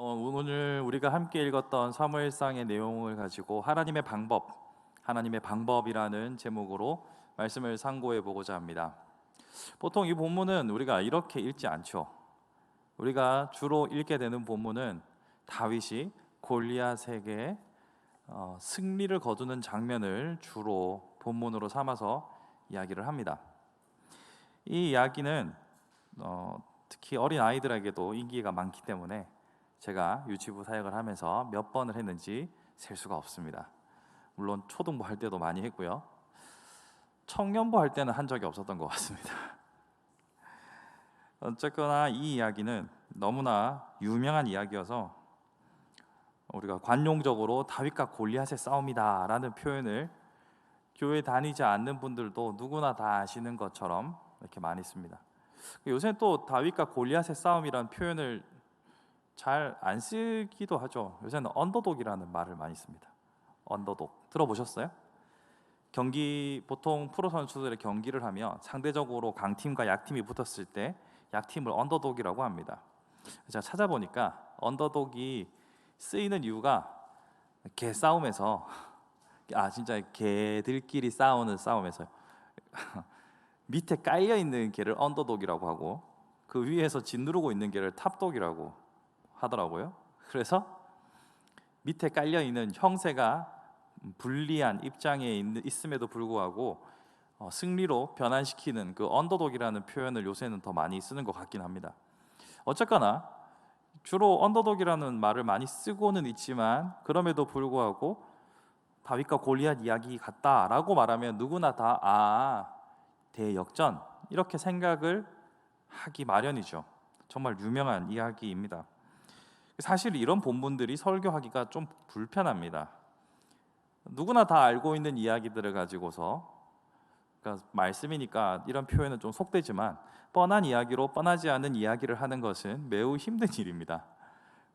오늘 우리가 함께 읽었던 사무엘상의 내용을 가지고 하나님의 방법이라는 제목으로 말씀을 상고해 보고자 합니다. 보통 이 본문은 우리가 이렇게 읽지 않죠. 우리가 주로 읽게 되는 본문은 다윗이 골리앗에게 승리를 거두는 장면을 주로 본문으로 삼아서 이야기를 합니다. 이 이야기는 특히 어린 아이들에게도 인기가 많기 때문에 제가 유치부 사역을 하면서 몇 번을 했는지 셀 수가 없습니다. 물론 초등부 할 때도 많이 했고요. 청년부 할 때는 한 적이 없었던 것 같습니다. 어쨌거나 이 이야기는 너무나 유명한 이야기여서 우리가 관용적으로 다윗과 골리앗의 싸움이다 라는 표현을 교회 다니지 않는 분들도 누구나 다 아시는 것처럼 이렇게 많이 씁니다. 요새는 또 다윗과 골리앗의 싸움이라는 표현을 잘 안 쓰기도 하죠. 요새는 언더독이라는 말을 많이 씁니다. 언더독 들어보셨어요? 보통 프로 선수들의 경기를 하면 상대적으로 강팀과 약팀이 붙었을 때 약팀을 언더독이라고 합니다. 제가 찾아보니까 언더독이 쓰이는 이유가 개싸움에서 진짜 개들끼리 싸우는 싸움에서요. 밑에 깔려 있는 개를 언더독이라고 하고 그 위에서 짓누르고 있는 개를 탑독이라고 하더라고요. 그래서 밑에 깔려 있는 형세가 불리한 입장에 있음에도 불구하고 승리로 변환시키는 그 언더독이라는 표현을 요새는 더 많이 쓰는 것 같긴 합니다. 어쨌거나 주로 언더독이라는 말을 많이 쓰고는 있지만 그럼에도 불구하고 다윗과 골리앗 이야기 같다라고 말하면 누구나 다 대역전 이렇게 생각을 하기 마련이죠. 정말 유명한 이야기입니다. 사실 이런 본문들이 설교하기가 좀 불편합니다. 누구나 다 알고 있는 이야기들을 가지고서 그러니까 말씀이니까 이런 표현은 좀 속되지만 뻔한 이야기로 뻔하지 않은 이야기를 하는 것은 매우 힘든 일입니다.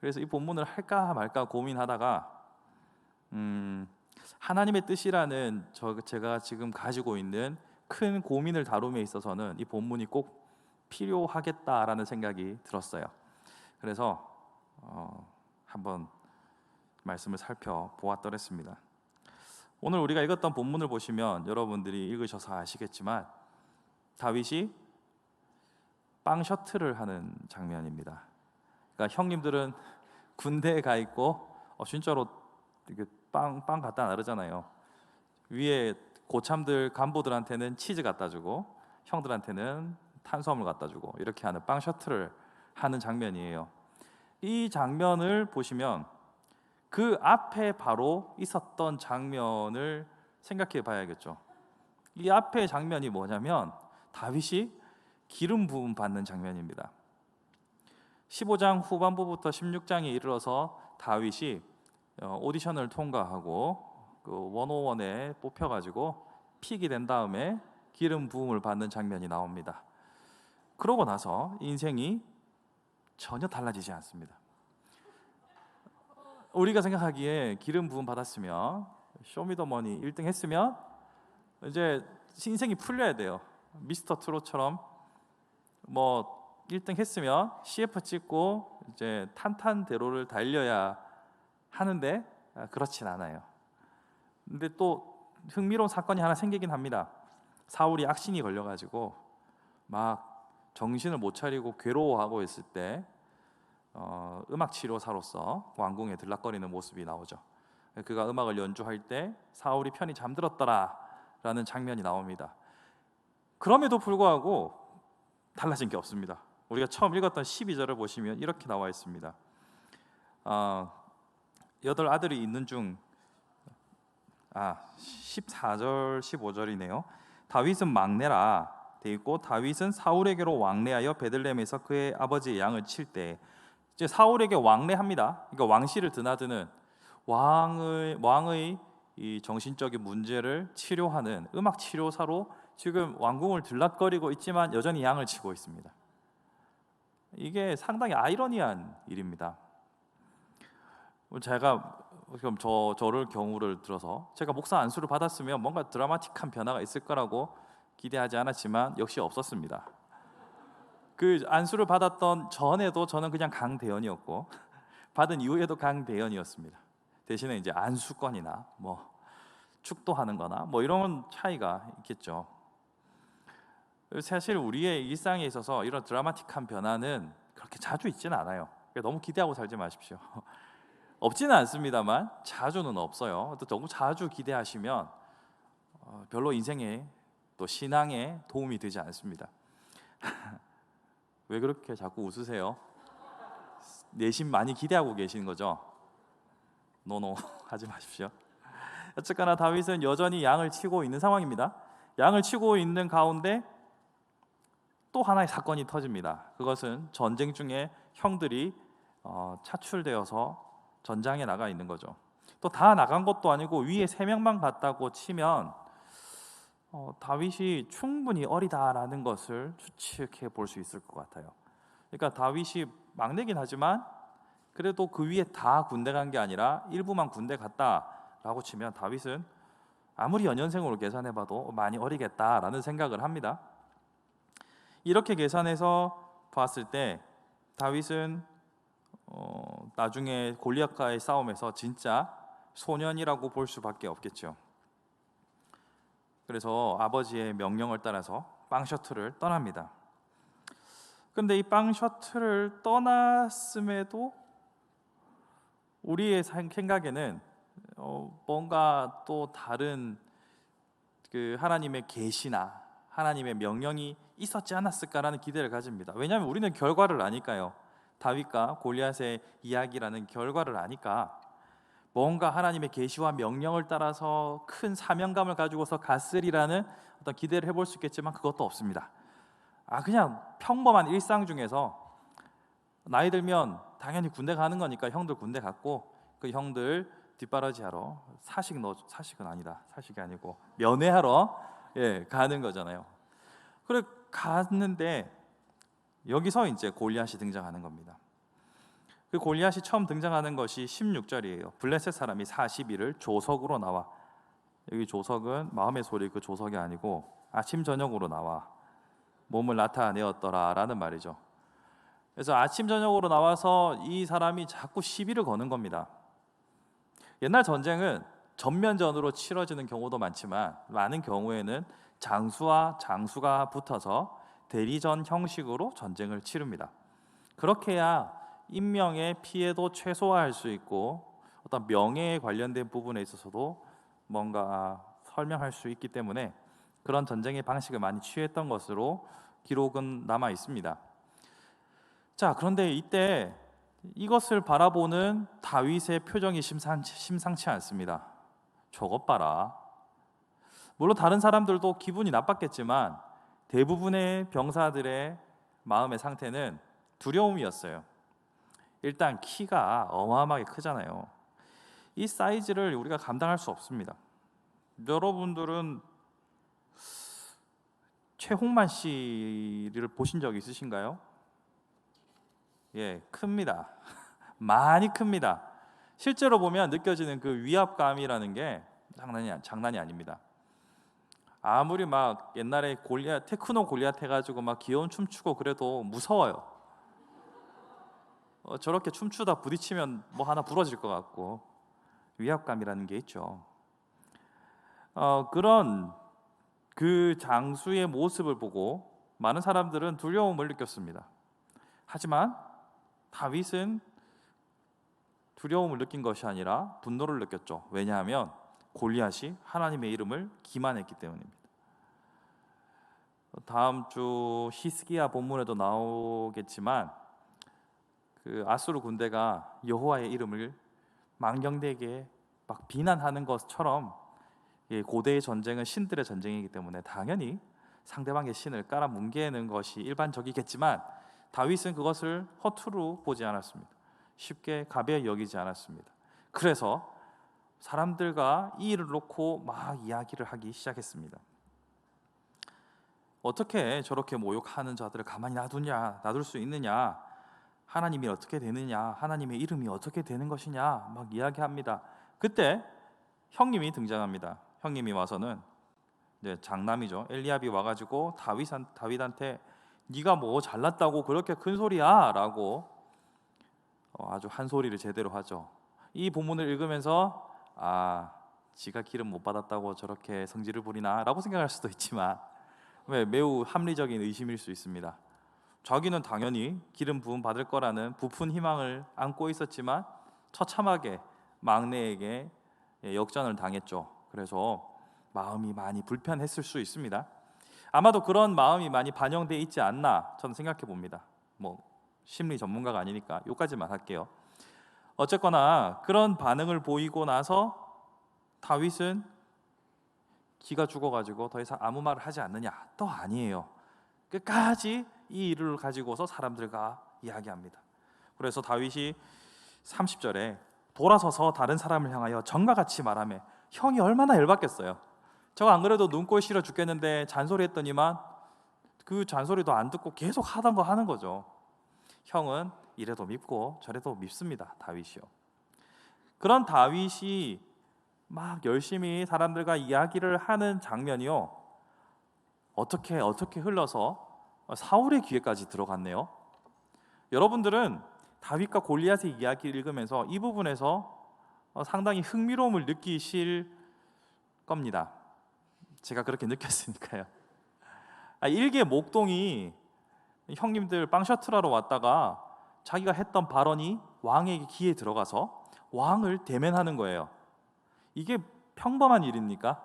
그래서 이 본문을 할까 말까 고민하다가 하나님의 뜻이라는 제가 지금 가지고 있는 큰 고민을 다룸에 있어서는 이 본문이 꼭 필요하겠다라는 생각이 들었어요. 그래서 한번 말씀을 살펴보았더랬습니다. 오늘 우리가 읽었던 본문을 보시면 여러분들이 읽으셔서 아시겠지만 다윗이 빵 셔틀을 하는 장면입니다. 그러니까 형님들은 군대에 가 있고 진짜로 빵 갖다 나르잖아요. 위에 고참들 간부들한테는 치즈 갖다 주고 형들한테는 탄수화물 갖다 주고 이렇게 하는 빵 셔틀을 하는 장면이에요. 이 장면을 보시면 그 앞에 바로 있었던 장면을 생각해 봐야겠죠. 이 앞에 장면이 뭐냐면 다윗이 기름 부음 받는 장면입니다. 15장 후반부부터 16장에 이르러서 다윗이 오디션을 통과하고 그 101에 뽑혀가지고 픽이 된 다음에 기름 부음을 받는 장면이 나옵니다. 그러고 나서 인생이 전혀 달라지지 않습니다. 우리가 생각하기에 기름 부음 받았으면 쇼미더머니 1등 했으면 이제 인생이 풀려야 돼요. 미스터 트롯처럼 뭐 1등 했으면 CF 찍고 이제 탄탄대로를 달려야 하는데 그렇진 않아요. 근데 또 흥미로운 사건이 하나 생기긴 합니다. 사울이 악신이 걸려가지고 막 정신을 못 차리고 괴로워하고 있을 때 음악 치료사로서 왕궁에 들락거리는 모습이 나오죠. 그가 음악을 연주할 때 사울이 편히 잠들었더라 라는 장면이 나옵니다. 그럼에도 불구하고 달라진 게 없습니다. 우리가 처음 읽었던 12절을 보시면 이렇게 나와 있습니다. 8 아들이 있는 중 14절 15절이네요. 다윗은 막내라 돼 있고 다윗은 사울에게로 왕래하여 베들레헴에서 그의 아버지의 양을 칠 때 이제 사울에게 왕래합니다. 그러니까 왕실을 드나드는 왕의 이 정신적인 문제를 치료하는 음악 치료사로 지금 왕궁을 들락거리고 있지만 여전히 양을 치고 있습니다. 이게 상당히 아이러니한 일입니다. 제가 그럼 저를 경우를 들어서 제가 목사 안수를 받았으면 뭔가 드라마틱한 변화가 있을 거라고 기대하지 않았지만 역시 없었습니다. 그 안수를 받았던 전에도 저는 그냥 강대현이었고 받은 이후에도 강대연이었습니다. 대신에 이제 안수권이나 뭐 축도하는 거나 뭐 이런 차이가 있겠죠. 사실 우리의 일상에 있어서 이런 드라마틱한 변화는 그렇게 자주 있지는 않아요. 그러니까 너무 기대하고 살지 마십시오. 없지는 않습니다만 자주는 없어요. 또 너무 자주 기대하시면 별로 인생에 또 신앙에 도움이 되지 않습니다. 왜 그렇게 자꾸 웃으세요? 내심 많이 기대하고 계시는 거죠? 노노 하지 마십시오. 어쨌거나 다윗은 여전히 양을 치고 있는 상황입니다. 양을 치고 있는 가운데 또 하나의 사건이 터집니다. 그것은 전쟁 중에 형들이 차출되어서 전장에 나가 있는 거죠. 또 다 나간 것도 아니고 위에 3명만 갔다고 치면 다윗이 충분히 어리다라는 것을 추측해 볼 수 있을 것 같아요. 그러니까 다윗이 막내긴 하지만 그래도 그 위에 다 군대 간 게 아니라 일부만 군대 갔다라고 치면 다윗은 아무리 연년생으로 계산해봐도 많이 어리겠다라는 생각을 합니다. 이렇게 계산해서 봤을 때 다윗은 나중에 골리앗과의 싸움에서 진짜 소년이라고 볼 수밖에 없겠죠. 그래서 아버지의 명령을 따라서 빵 셔틀을 떠납니다. 근데 이 빵 셔틀을 떠났음에도 우리의 생각에는 뭔가 또 다른 그 하나님의 계시나 하나님의 명령이 있었지 않았을까라는 기대를 가집니다. 왜냐하면 우리는 결과를 아니까요. 다윗과 골리앗의 이야기라는 결과를 아니까 뭔가 하나님의 계시와 명령을 따라서 큰 사명감을 가지고서 갔으리라는 어떤 기대를 해볼 수 있겠지만 그것도 없습니다. 그냥 평범한 일상 중에서 나이 들면 당연히 군대 가는 거니까 형들 군대 갔고 그 형들 뒷바라지하러 사식은 아니다. 사식이 아니고 면회하러 가는 거잖아요. 그래 갔는데 여기서 이제 골리앗이 등장하는 겁니다. 그 골리앗이 처음 등장하는 것이 16절이에요. 블레셋 사람이 40일을 조석으로 나와. 여기 조석은 마음의 소리 그 조석이 아니고 아침 저녁으로 나와 몸을 나타내었더라라는 말이죠. 그래서 아침 저녁으로 나와서 이 사람이 자꾸 시비를 거는 겁니다. 옛날 전쟁은 전면전으로 치러지는 경우도 많지만 많은 경우에는 장수와 장수가 붙어서 대리전 형식으로 전쟁을 치릅니다. 그렇게 해야 인명의 피해도 최소화할 수 있고 어떤 명예에 관련된 부분에 있어서도 뭔가 설명할 수 있기 때문에 그런 전쟁의 방식을 많이 취했던 것으로 기록은 남아 있습니다. 자, 그런데 이때 이것을 바라보는 다윗의 표정이 심상치 않습니다. 저것 봐라. 물론 다른 사람들도 기분이 나빴겠지만 대부분의 병사들의 마음의 상태는 두려움이었어요. 일단 키가 어마어마하게 크잖아요. 이 사이즈를 우리가 감당할 수 없습니다. 여러분들은 최홍만 씨를 보신 적 있으신가요? 예, 큽니다. 많이 큽니다. 실제로 보면 느껴지는 그 위압감이라는 게 장난이 아닙니다. 아무리 막 옛날에 테크노 골리앗 해가지고 막 귀여운 춤추고 그래도 무서워요. 저렇게 춤추다 부딪히면 뭐 하나 부러질 것 같고 위압감이라는 게 있죠. 그런 그 장수의 모습을 보고 많은 사람들은 두려움을 느꼈습니다. 하지만 다윗은 두려움을 느낀 것이 아니라 분노를 느꼈죠. 왜냐하면 골리앗이 하나님의 이름을 기만했기 때문입니다. 다음 주 히스기야 본문에도 나오겠지만 그 아수르 군대가 여호와의 이름을 망령되게 막 비난하는 것처럼 고대의 전쟁은 신들의 전쟁이기 때문에 당연히 상대방의 신을 깔아 뭉개는 것이 일반적이겠지만 다윗은 그것을 허투루 보지 않았습니다. 쉽게 가벼이 여기지 않았습니다. 그래서 사람들과 이 일을 놓고 막 이야기를 하기 시작했습니다. 어떻게 저렇게 모욕하는 자들을 가만히 놔둘 수 있느냐? 하나님이 어떻게 되느냐? 하나님의 이름이 어떻게 되는 것이냐? 막 이야기합니다. 그때 형님이 등장합니다. 형님이 와서는 장남이죠. 엘리압이 와가지고 다윗한테 네가 뭐 잘났다고 그렇게 큰 소리야? 라고 아주 한 소리를 제대로 하죠. 이 본문을 읽으면서 지가 기름 못 받았다고 저렇게 성질을 부리나라고 생각할 수도 있지만 매우 합리적인 의심일 수 있습니다. 자기는 당연히 기름 부음 받을 거라는 부푼 희망을 안고 있었지만 처참하게 막내에게 역전을 당했죠. 그래서 마음이 많이 불편했을 수 있습니다. 아마도 그런 마음이 많이 반영돼 있지 않나 저는 생각해 봅니다. 심리 전문가가 아니니까 여기까지만 할게요. 어쨌거나 그런 반응을 보이고 나서 다윗은 기가 죽어가지고 더 이상 아무 말을 하지 않느냐? 또 아니에요. 끝까지 이 일을 가지고서 사람들과 이야기합니다. 그래서 다윗이 30절에 돌아서서 다른 사람을 향하여 전과 같이 말하며, 형이 얼마나 열받겠어요. 저거 안 그래도 눈꼴 싫어 죽겠는데 잔소리했더니만 그 잔소리도 안 듣고 계속 하던 거 하는 거죠. 형은 이래도 밉고 저래도 밉습니다. 다윗이요. 그런 다윗이 막 열심히 사람들과 이야기를 하는 장면이요, 어떻게 흘러서 사울의 귀에까지 들어갔네요. 여러분들은 다윗과 골리앗의 이야기를 읽으면서 이 부분에서 상당히 흥미로움을 느끼실 겁니다. 제가 그렇게 느꼈으니까요. 일개 목동이 형님들 빵 셔틀하러 왔다가 자기가 했던 발언이 왕에게 귀에 들어가서 왕을 대면하는 거예요. 이게 평범한 일입니까?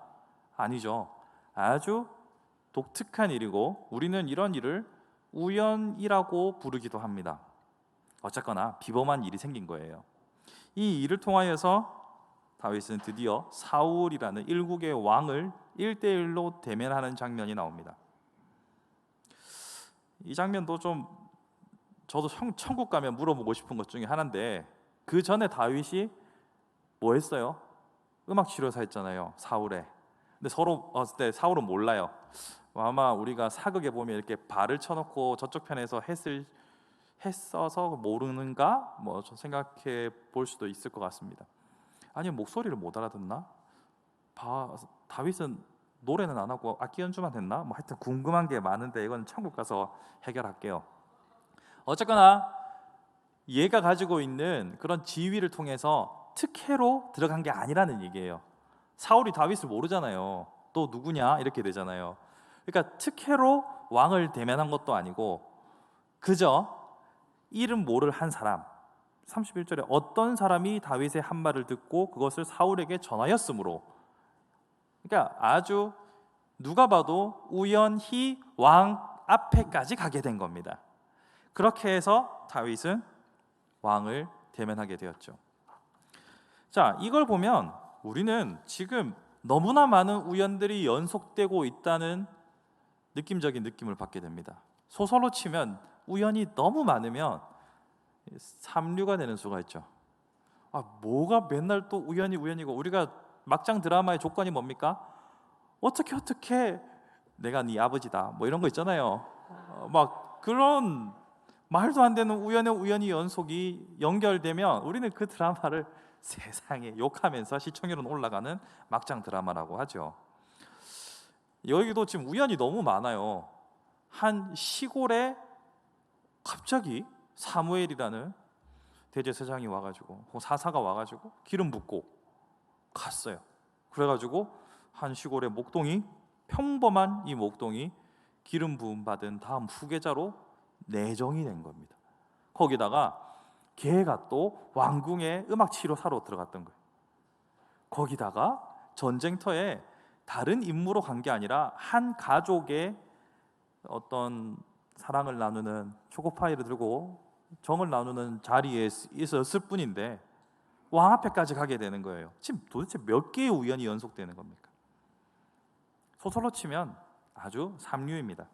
아니죠. 아주 독특한 일이고 우리는 이런 일을 우연이라고 부르기도 합니다. 어쨌거나 비범한 일이 생긴 거예요. 이 일을 통하여서 다윗은 드디어 사울이라는 일국의 왕을 1대1로 대면하는 장면이 나옵니다. 이 장면도 좀 저도 천국 가면 물어보고 싶은 것 중에 하나인데, 그 전에 다윗이 뭐 했어요? 음악 치료사 했잖아요, 사울에. 근데 사울은 몰라요. 아마 우리가 사극에 보면 이렇게 발을 쳐놓고 저쪽 편에서 했어서 모르는가? 좀 생각해 볼 수도 있을 것 같습니다. 아니면 목소리를 못 알아듣나? 다윗은 노래는 안 하고 악기 연주만 했나? 하여튼 궁금한 게 많은데 이건 천국 가서 해결할게요. 어쨌거나 얘가 가지고 있는 그런 지위를 통해서 특혜로 들어간 게 아니라는 얘기예요. 사울이 다윗을 모르잖아요. 또 누구냐? 이렇게 되잖아요. 그러니까 특혜로 왕을 대면한 것도 아니고 그저 이름 모를 한 사람, 31절에 어떤 사람이 다윗의 한 말을 듣고 그것을 사울에게 전하였으므로, 그러니까 아주 누가 봐도 우연히 왕 앞에까지 가게 된 겁니다. 그렇게 해서 다윗은 왕을 대면하게 되었죠. 자, 이걸 보면 우리는 지금 너무나 많은 우연들이 연속되고 있다는 느낌적인 느낌을 받게 됩니다. 소설로 치면 우연이 너무 많으면 삼류가 되는 수가 있죠. 뭐가 맨날 또 우연이고, 우리가 막장 드라마의 조건이 뭡니까? 어떻게 내가 네 아버지다 이런 거 있잖아요. 막 그런 말도 안 되는 우연이 연속이 연결되면 우리는 그 드라마를 세상에 욕하면서 시청률은 올라가는 막장 드라마라고 하죠. 여기도 지금 우연이 너무 많아요. 한 시골에 갑자기 사무엘이라는 대제사장이 와가지고, 사사가 와가지고 기름 붓고 갔어요. 그래가지고 한 시골의 목동이, 평범한 이 목동이 기름 부음 받은 다음 후계자로 내정이 된 겁니다. 거기다가 걔가 또 왕궁에 음악 치료사로 들어갔던 거예요. 거기다가 전쟁터에 다른 임무로 간 게 아니라 한 가족의 어떤 사랑을 나누는 초코파이를 들고 정을 나누는 자리에 있었을 뿐인데 왕 앞에까지 가게 되는 거예요. 지금 도대체 몇 개의 우연이 연속되는 겁니까? 소설로 치면 아주 삼류입니다.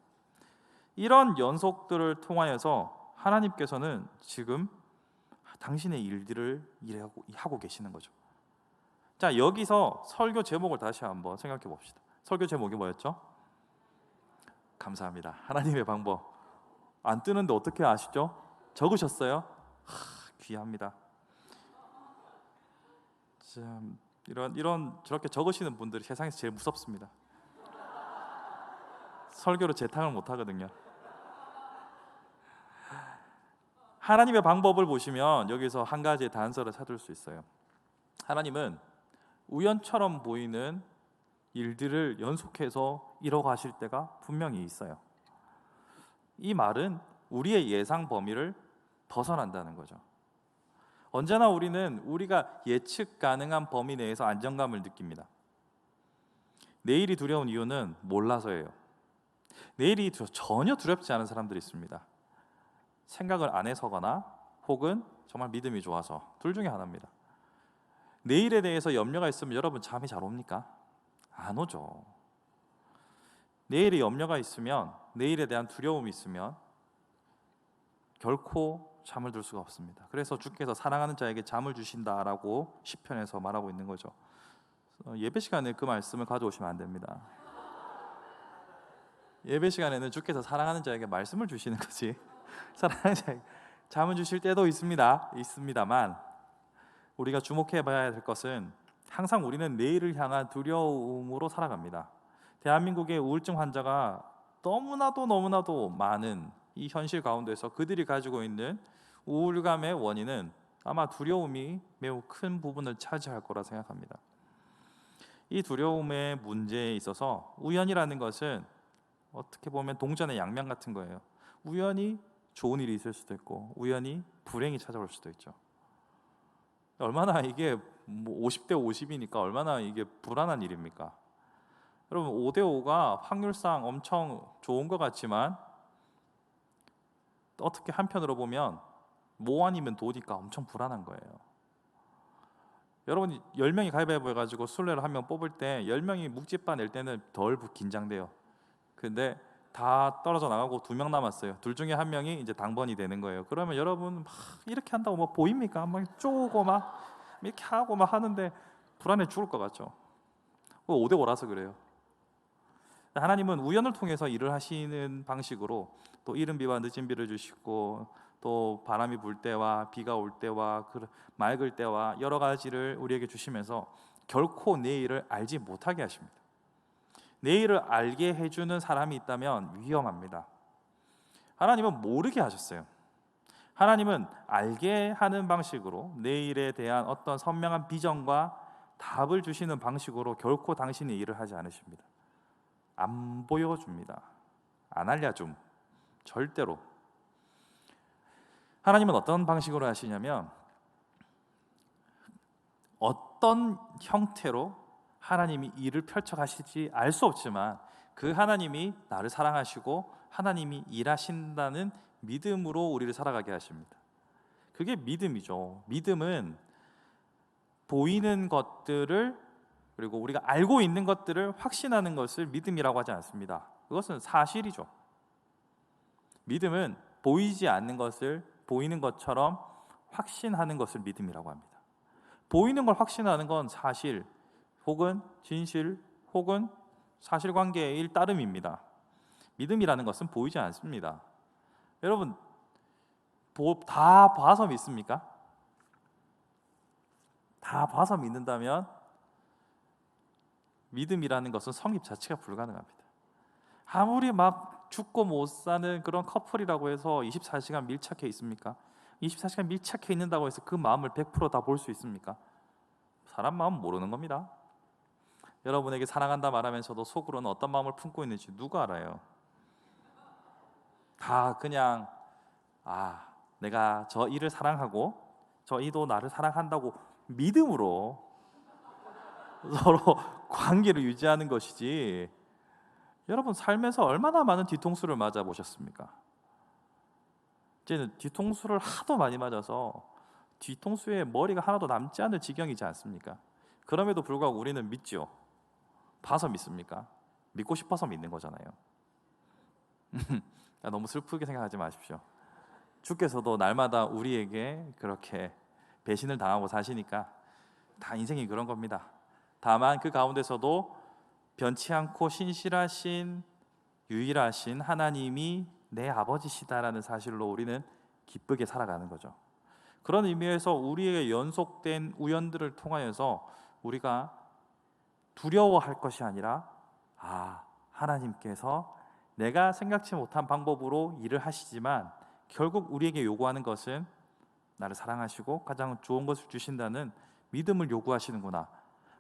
이런 연속들을 통하여서 하나님께서는 지금 당신의 일들을 하고 계시는 거죠. 자, 여기서 설교 제목을 다시 한번 생각해 봅시다. 설교 제목이 뭐였죠? 감사합니다. 하나님의 방법. 안 뜨는데 어떻게 아시죠? 적으셨어요? 귀합니다. 참, 이런 저렇게 적으시는 분들이 세상에서 제일 무섭습니다. 설교로 재탕을 못 하거든요. 하나님의 방법을 보시면 여기서 한 가지의 단서를 찾을 수 있어요. 하나님은 우연처럼 보이는 일들을 연속해서 이뤄가실 때가 분명히 있어요. 이 말은 우리의 예상 범위를 벗어난다는 거죠. 언제나 우리는 우리가 예측 가능한 범위 내에서 안정감을 느낍니다. 내일이 두려운 이유는 몰라서예요. 내일이 전혀 두렵지 않은 사람들이 있습니다. 생각을 안 해서거나 혹은 정말 믿음이 좋아서, 둘 중에 하나입니다. 내일에 대해서 염려가 있으면 여러분 잠이 잘 옵니까? 안 오죠. 내일에 염려가 있으면, 내일에 대한 두려움이 있으면 결코 잠을 들 수가 없습니다. 그래서 주께서 사랑하는 자에게 잠을 주신다라고 시편에서 말하고 있는 거죠. 예배 시간에 그 말씀을 가져오시면 안 됩니다. 예배 시간에는 주께서 사랑하는 자에게 말씀을 주시는 거지, 사랑하는 자에게 잠을 주실 때도 있습니다만, 우리가 주목해 봐야 될 것은 항상 우리는 내일을 향한 두려움으로 살아갑니다. 대한민국의 우울증 환자가 너무나도 많은 이 현실 가운데서 그들이 가지고 있는 우울감의 원인은 아마 두려움이 매우 큰 부분을 차지할 거라 생각합니다. 이 두려움의 문제에 있어서 우연이라는 것은 어떻게 보면 동전의 양면 같은 거예요. 우연히 좋은 일이 있을 수도 있고 우연히 불행이 찾아올 수도 있죠. 얼마나 이게 50대 50이니까 얼마나 이게 불안한 일입니까? 여러분, 5대 5가 확률상 엄청 좋은 것 같지만 어떻게 한편으로 보면 모 아니면 도니까 엄청 불안한 거예요. 여러분이 10명이 가위바위보 해가지고 술래를 한 명 뽑을 때 10명이 묵찌빠 낼 때는 덜 긴장돼요. 근데 다 떨어져 나가고 2명 남았어요. 둘 중에 한 명이 이제 당번이 되는 거예요. 그러면 여러분 막 이렇게 한다고 뭐 보입니까? 막 쪼고 막 이렇게 하고 막 하는데 불안해 죽을 것 같죠. 5대 5라서 그래요. 하나님은 우연을 통해서 일을 하시는 방식으로 또 이른 비와 늦은 비를 주시고 또 바람이 불 때와 비가 올 때와 맑을 때와 여러 가지를 우리에게 주시면서 결코 내일을 알지 못하게 하십니다. 내일을 알게 해주는 사람이 있다면 위험합니다. 하나님은 모르게 하셨어요. 하나님은 알게 하는 방식으로 내일에 대한 어떤 선명한 비전과 답을 주시는 방식으로 결코 당신의 일을 하지 않으십니다. 안 보여줍니다. 안 알려줌. 절대로. 하나님은 어떤 방식으로 하시냐면 어떤 형태로 하나님이 일을 펼쳐가실지 알 수 없지만 그 하나님이 나를 사랑하시고 하나님이 일하신다는 믿음으로 우리를 살아가게 하십니다. 그게 믿음이죠. 믿음은 보이는 것들을, 그리고 우리가 알고 있는 것들을 확신하는 것을 믿음이라고 하지 않습니다. 그것은 사실이죠. 믿음은 보이지 않는 것을 보이는 것처럼 확신하는 것을 믿음이라고 합니다. 보이는 걸 확신하는 건 사실 혹은 진실 혹은 사실관계의 일따름입니다. 믿음이라는 것은 보이지 않습니다. 여러분, 다 봐서 믿습니까? 다 봐서 믿는다면 믿음이라는 것은 성립 자체가 불가능합니다. 아무리 막 죽고 못 사는 그런 커플이라고 해서 24시간 밀착해 있습니까? 24시간 밀착해 있는다고 해서 그 마음을 100% 다 볼 수 있습니까? 사람 마음 모르는 겁니다. 여러분에게 사랑한다 말하면서도 속으로는 어떤 마음을 품고 있는지 누가 알아요? 다 그냥 내가 저 이를 사랑하고 저 이도 나를 사랑한다고 믿음으로 서로 관계를 유지하는 것이지, 여러분 삶에서 얼마나 많은 뒤통수를 맞아 보셨습니까? 이제는 뒤통수를 하도 많이 맞아서 뒤통수에 머리가 하나도 남지 않을 지경이지 않습니까? 그럼에도 불구하고 우리는 믿죠. 봐서 믿습니까? 믿고 싶어서 믿는 거잖아요. 너무 슬프게 생각하지 마십시오. 주께서도 날마다 우리에게 그렇게 배신을 당하고 사시니까 다 인생이 그런 겁니다. 다만 그 가운데서도 변치 않고 신실하신 유일하신 하나님이 내 아버지시다라는 사실로 우리는 기쁘게 살아가는 거죠. 그런 의미에서 우리의 연속된 우연들을 통하여서 우리가 두려워할 것이 아니라 하나님께서 내가 생각지 못한 방법으로 일을 하시지만 결국 우리에게 요구하는 것은 나를 사랑하시고 가장 좋은 것을 주신다는 믿음을 요구하시는구나.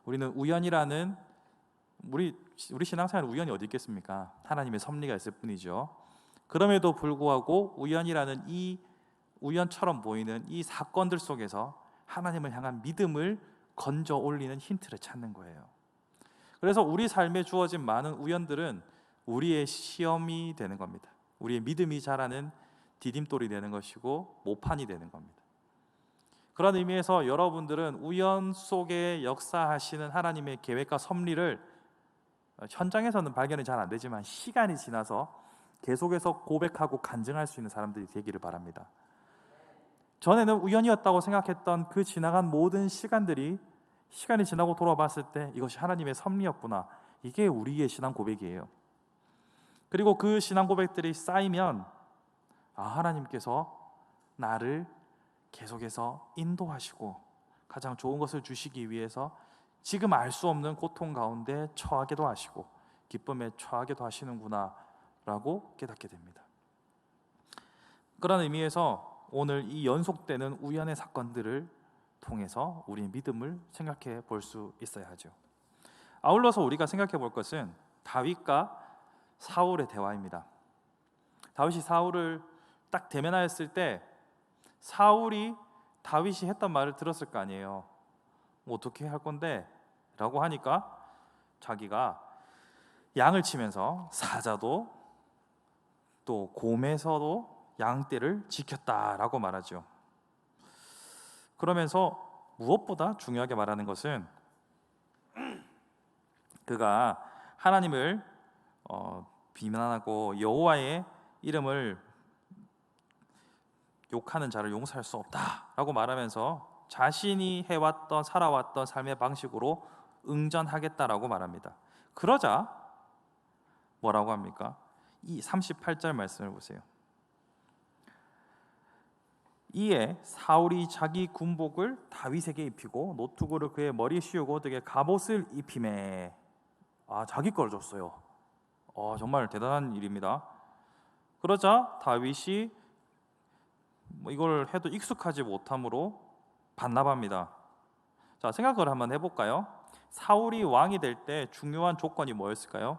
우리는 우연이라는 우리 신앙생활 우연이 어디 있겠습니까? 하나님의 섭리가 있을 뿐이죠. 그럼에도 불구하고 우연이라는 이 우연처럼 보이는 이 사건들 속에서 하나님을 향한 믿음을 건져 올리는 힌트를 찾는 거예요. 그래서 우리 삶에 주어진 많은 우연들은 우리의 시험이 되는 겁니다. 우리의 믿음이 자라는 디딤돌이 되는 것이고 모판이 되는 겁니다. 그런 의미에서 여러분들은 우연 속에 역사하시는 하나님의 계획과 섭리를 현장에서는 발견이 잘 안 되지만 시간이 지나서 계속해서 고백하고 간증할 수 있는 사람들이 되기를 바랍니다. 전에는 우연이었다고 생각했던 그 지나간 모든 시간들이 시간이 지나고 돌아봤을 때 이것이 하나님의 섭리였구나. 이게 우리의 신앙 고백이에요. 그리고 그 신앙 고백들이 쌓이면 하나님께서 나를 계속해서 인도하시고 가장 좋은 것을 주시기 위해서 지금 알 수 없는 고통 가운데 처하게도 하시고 기쁨에 처하게도 하시는구나 라고 깨닫게 됩니다. 그런 의미에서 오늘 이 연속되는 우연의 사건들을 통해서 우리의 믿음을 생각해 볼 수 있어야 하죠. 아울러서 우리가 생각해 볼 것은 다윗과 사울의 대화입니다. 다윗이 사울을 딱 대면하였을 때 사울이 다윗이 했던 말을 들었을 거 아니에요. 뭐 어떻게 할 건데? 라고 하니까 자기가 양을 치면서 사자도 또 곰에서도 양떼를 지켰다라고 말하죠. 그러면서 무엇보다 중요하게 말하는 것은 그가 하나님을 비난하고 여호와의 이름을 욕하는 자를 용서할 수 없다라고 말하면서 자신이 해왔던 살아왔던 삶의 방식으로 응전하겠다라고 말합니다. 그러자 뭐라고 합니까? 이 38절 말씀을 보세요. 이에 사울이 자기 군복을 다윗에게 입히고 노투구를 그의 머리에 씌우고 그에게 갑옷을 입히매. 자기 걸 줬어요. 정말 대단한 일입니다. 그러자 다윗이 이걸 해도 익숙하지 못함으로 반납합니다. 자, 생각을 한번 해볼까요? 사울이 왕이 될 때 중요한 조건이 뭐였을까요?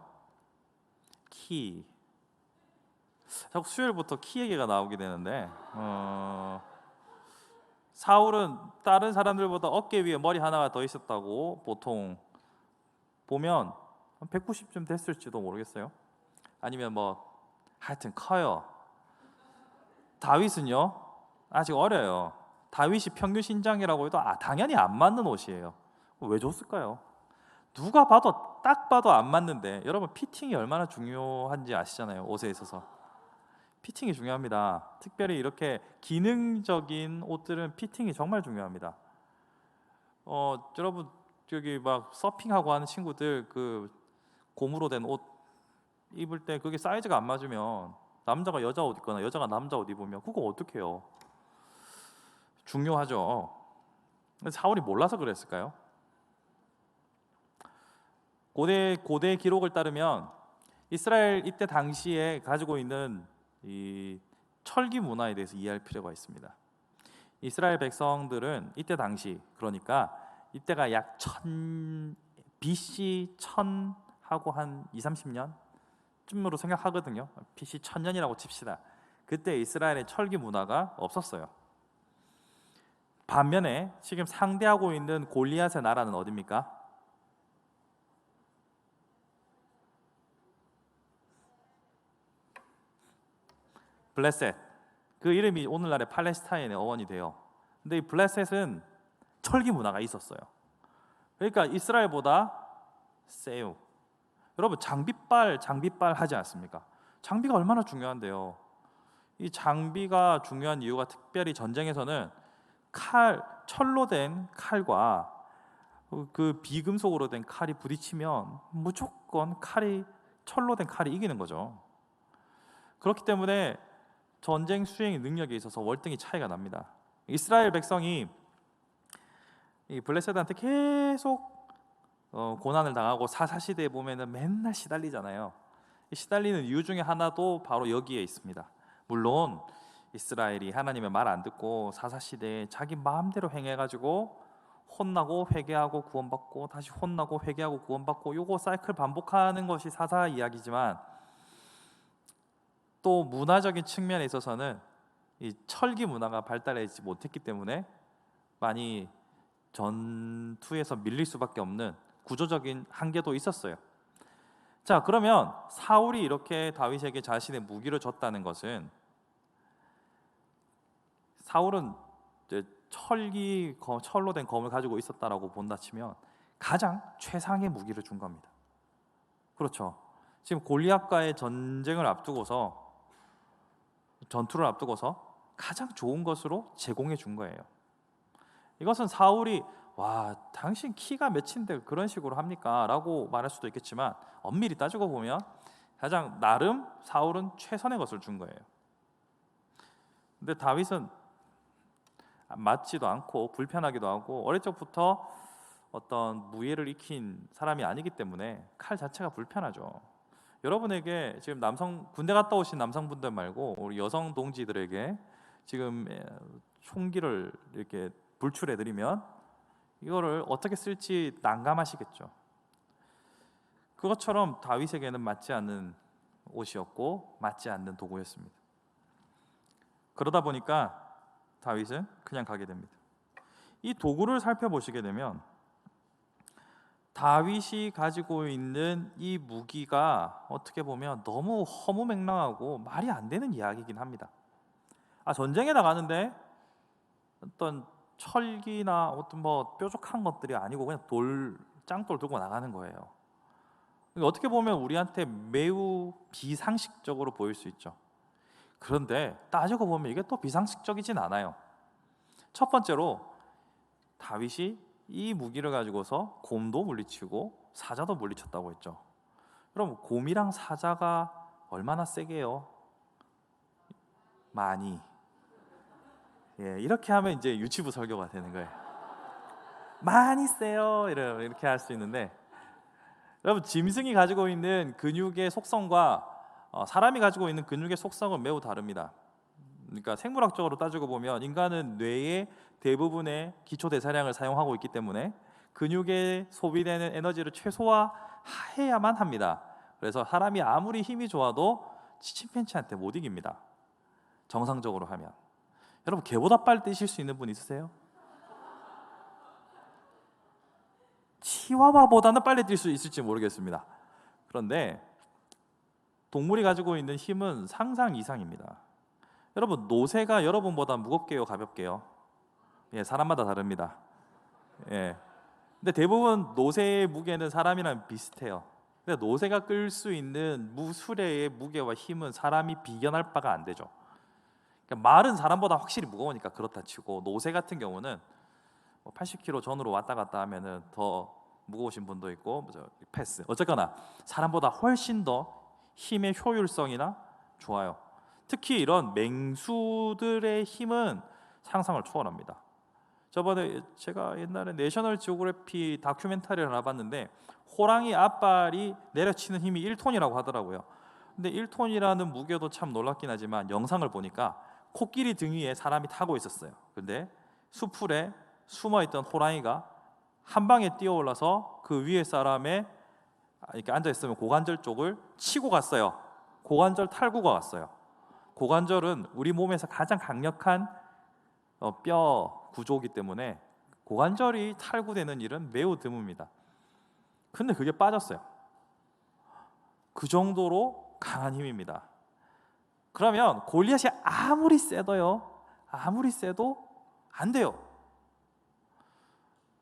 키. 자꾸 수요일부터 키 얘기가 나오게 되는데 사울은 다른 사람들보다 어깨 위에 머리 하나가 더 있었다고 보통 보면 190쯤 됐을지도 모르겠어요. 아니면 하여튼 커요. 다윗은요 아직 어려요. 다윗이 평균 신장이라고 해도 당연히 안 맞는 옷이에요. 왜 줬을까요? 누가 봐도 딱 봐도 안 맞는데 여러분 피팅이 얼마나 중요한지 아시잖아요. 옷에 있어서 피팅이 중요합니다. 특별히 이렇게 기능적인 옷들은 피팅이 정말 중요합니다. 여러분 저기 서핑하고 하는 친구들 그 고무로 된 옷 입을 때 그게 사이즈가 안 맞으면 남자가 여자 옷 입거나 여자가 남자 옷 입으면 그거 어떡해요? 중요하죠. 사울이 몰라서 그랬을까요? 고대 기록을 따르면 이스라엘 이때 당시에 가지고 있는 이 철기 문화에 대해서 이해할 필요가 있습니다. 이스라엘 백성들은 이때 당시 그러니까 이때가 약 BC 1000하고 한 2-30년 쯤으로 생각하거든요. BC 1000년이라고 칩시다. 그때 이스라엘의 철기 문화가 없었어요. 반면에 지금 상대하고 있는 골리앗의 나라는 어디입니까? 블레셋. 그 이름이 오늘날의 팔레스타인의 어원이 돼요. 근데 이 블레셋은 철기 문화가 있었어요. 그러니까 이스라엘보다 세요. 여러분 장비빨 하지 않습니까? 장비가 얼마나 중요한데요. 이 장비가 중요한 이유가 특별히 전쟁에서는 철로 된 칼과 그 비금속으로 된 칼이 부딪히면 무조건 철로 된 칼이 이기는 거죠. 그렇기 때문에 전쟁 수행 능력에 있어서 월등히 차이가 납니다. 이스라엘 백성이 이 블레셋한테 계속 고난을 당하고 사사시대에 보면은 맨날 시달리잖아요. 시달리는 이유 중에 하나도 바로 여기에 있습니다. 물론 이스라엘이 하나님의 말 안 듣고 사사 시대에 자기 마음대로 행해가지고 혼나고 회개하고 구원받고 다시 혼나고 회개하고 구원받고 요거 사이클 반복하는 것이 사사 이야기지만, 또 문화적인 측면에 있어서는 이 철기 문화가 발달하지 못했기 때문에 많이 전투에서 밀릴 수밖에 없는 구조적인 한계도 있었어요. 자, 그러면 사울이 이렇게 다윗에게 자신의 무기를 줬다는 것은, 사울은 이제 철로 된 검을 가지고 있었다라고 본다 치면 가장 최상의 무기를 준 겁니다. 그렇죠. 지금 골리앗과의 전투를 앞두고서 가장 좋은 것으로 제공해 준 거예요. 이것은 사울이 와, 당신 키가 몇인데 그런 식으로 합니까? 라고 말할 수도 있겠지만, 엄밀히 따지고 보면 가장 나름 사울은 최선의 것을 준 거예요. 근데 다윗은 맞지도 않고 불편하기도 하고 어릴 적부터 어떤 무예를 익힌 사람이 아니기 때문에 칼 자체가 불편하죠. 여러분에게 지금 군대 갔다 오신 남성분들 말고 우리 여성 동지들에게 지금 총기를 이렇게 불출해 드리면 이거를 어떻게 쓸지 난감하시겠죠. 그것처럼 다윗에게는 맞지 않는 옷이었고 맞지 않는 도구였습니다. 그러다 보니까 다윗은 그냥 가게 됩니다. 이 도구를 살펴보시게 되면 다윗이 가지고 있는 이 무기가 어떻게 보면 너무 허무맹랑하고 말이 안 되는 이야기이긴 합니다. 전쟁에 나가는데 어떤 철기나 어떤 뾰족한 것들이 아니고 그냥 짱돌 들고 나가는 거예요. 어떻게 보면 우리한테 매우 비상식적으로 보일 수 있죠. 그런데 따지고 보면 이게 또 비상식적이진 않아요. 첫 번째로 다윗이 이 무기를 가지고서 곰도 물리치고 사자도 물리쳤다고 했죠. 그럼 곰이랑 사자가 얼마나 세게요? 많이. 이렇게 하면 이제 유치부 설교가 되는 거예요. 많이 세요. 이렇게 할 수 있는데, 여러분, 짐승이 가지고 있는 근육의 속성과 사람이 가지고 있는 근육의 속성은 매우 다릅니다. 그러니까 생물학적으로 따지고 보면 인간은 뇌의 대부분의 기초 대사량을 사용하고 있기 때문에 근육에 소비되는 에너지를 최소화해야만 합니다. 그래서 사람이 아무리 힘이 좋아도 침팬지한테 못 이깁니다. 정상적으로 하면. 여러분, 개보다 빨리 뛰실 수 있는 분 있으세요? 치와와보다는 빨리 뛸 수 있을지 모르겠습니다. 그런데 동물이 가지고 있는 힘은 상상 이상입니다. 여러분, 노새가 여러분보다 무겁게요, 가볍게요? 사람마다 다릅니다. 근데 대부분 노새의 무게는 사람이랑 비슷해요. 근데 노새가 끌 수 있는 수레의 무게와 힘은 사람이 비견할 바가 안 되죠. 그러니까 말은 사람보다 확실히 무거우니까 그렇다 치고, 노새 같은 경우는 80kg 전후로 왔다 갔다 하면은 더 무거우신 분도 있고, 패스. 어쨌거나 사람보다 훨씬 더 힘의 효율성이나 좋아요. 특히 이런 맹수들의 힘은 상상을 초월합니다. 저번에 제가 옛날에 내셔널 지오그래피 다큐멘터리를 하나 봤는데 호랑이 앞발이 내려치는 힘이 1톤이라고 하더라고요. 근데 1톤이라는 무게도 참 놀랍긴 하지만 영상을 보니까 코끼리 등 위에 사람이 타고 있었어요. 근데 수풀에 숨어있던 호랑이가 한 방에 뛰어올라서 그 위에 사람의 이렇게 앉아있으면 고관절 쪽을 치고 갔어요. 고관절 탈구가 왔어요. 고관절은 우리 몸에서 가장 강력한 뼈 구조이기 때문에 고관절이 탈구되는 일은 매우 드뭅니다. 근데 그게 빠졌어요. 그 정도로 강한 힘입니다. 그러면 골리앗이 아무리 세도 안 돼요.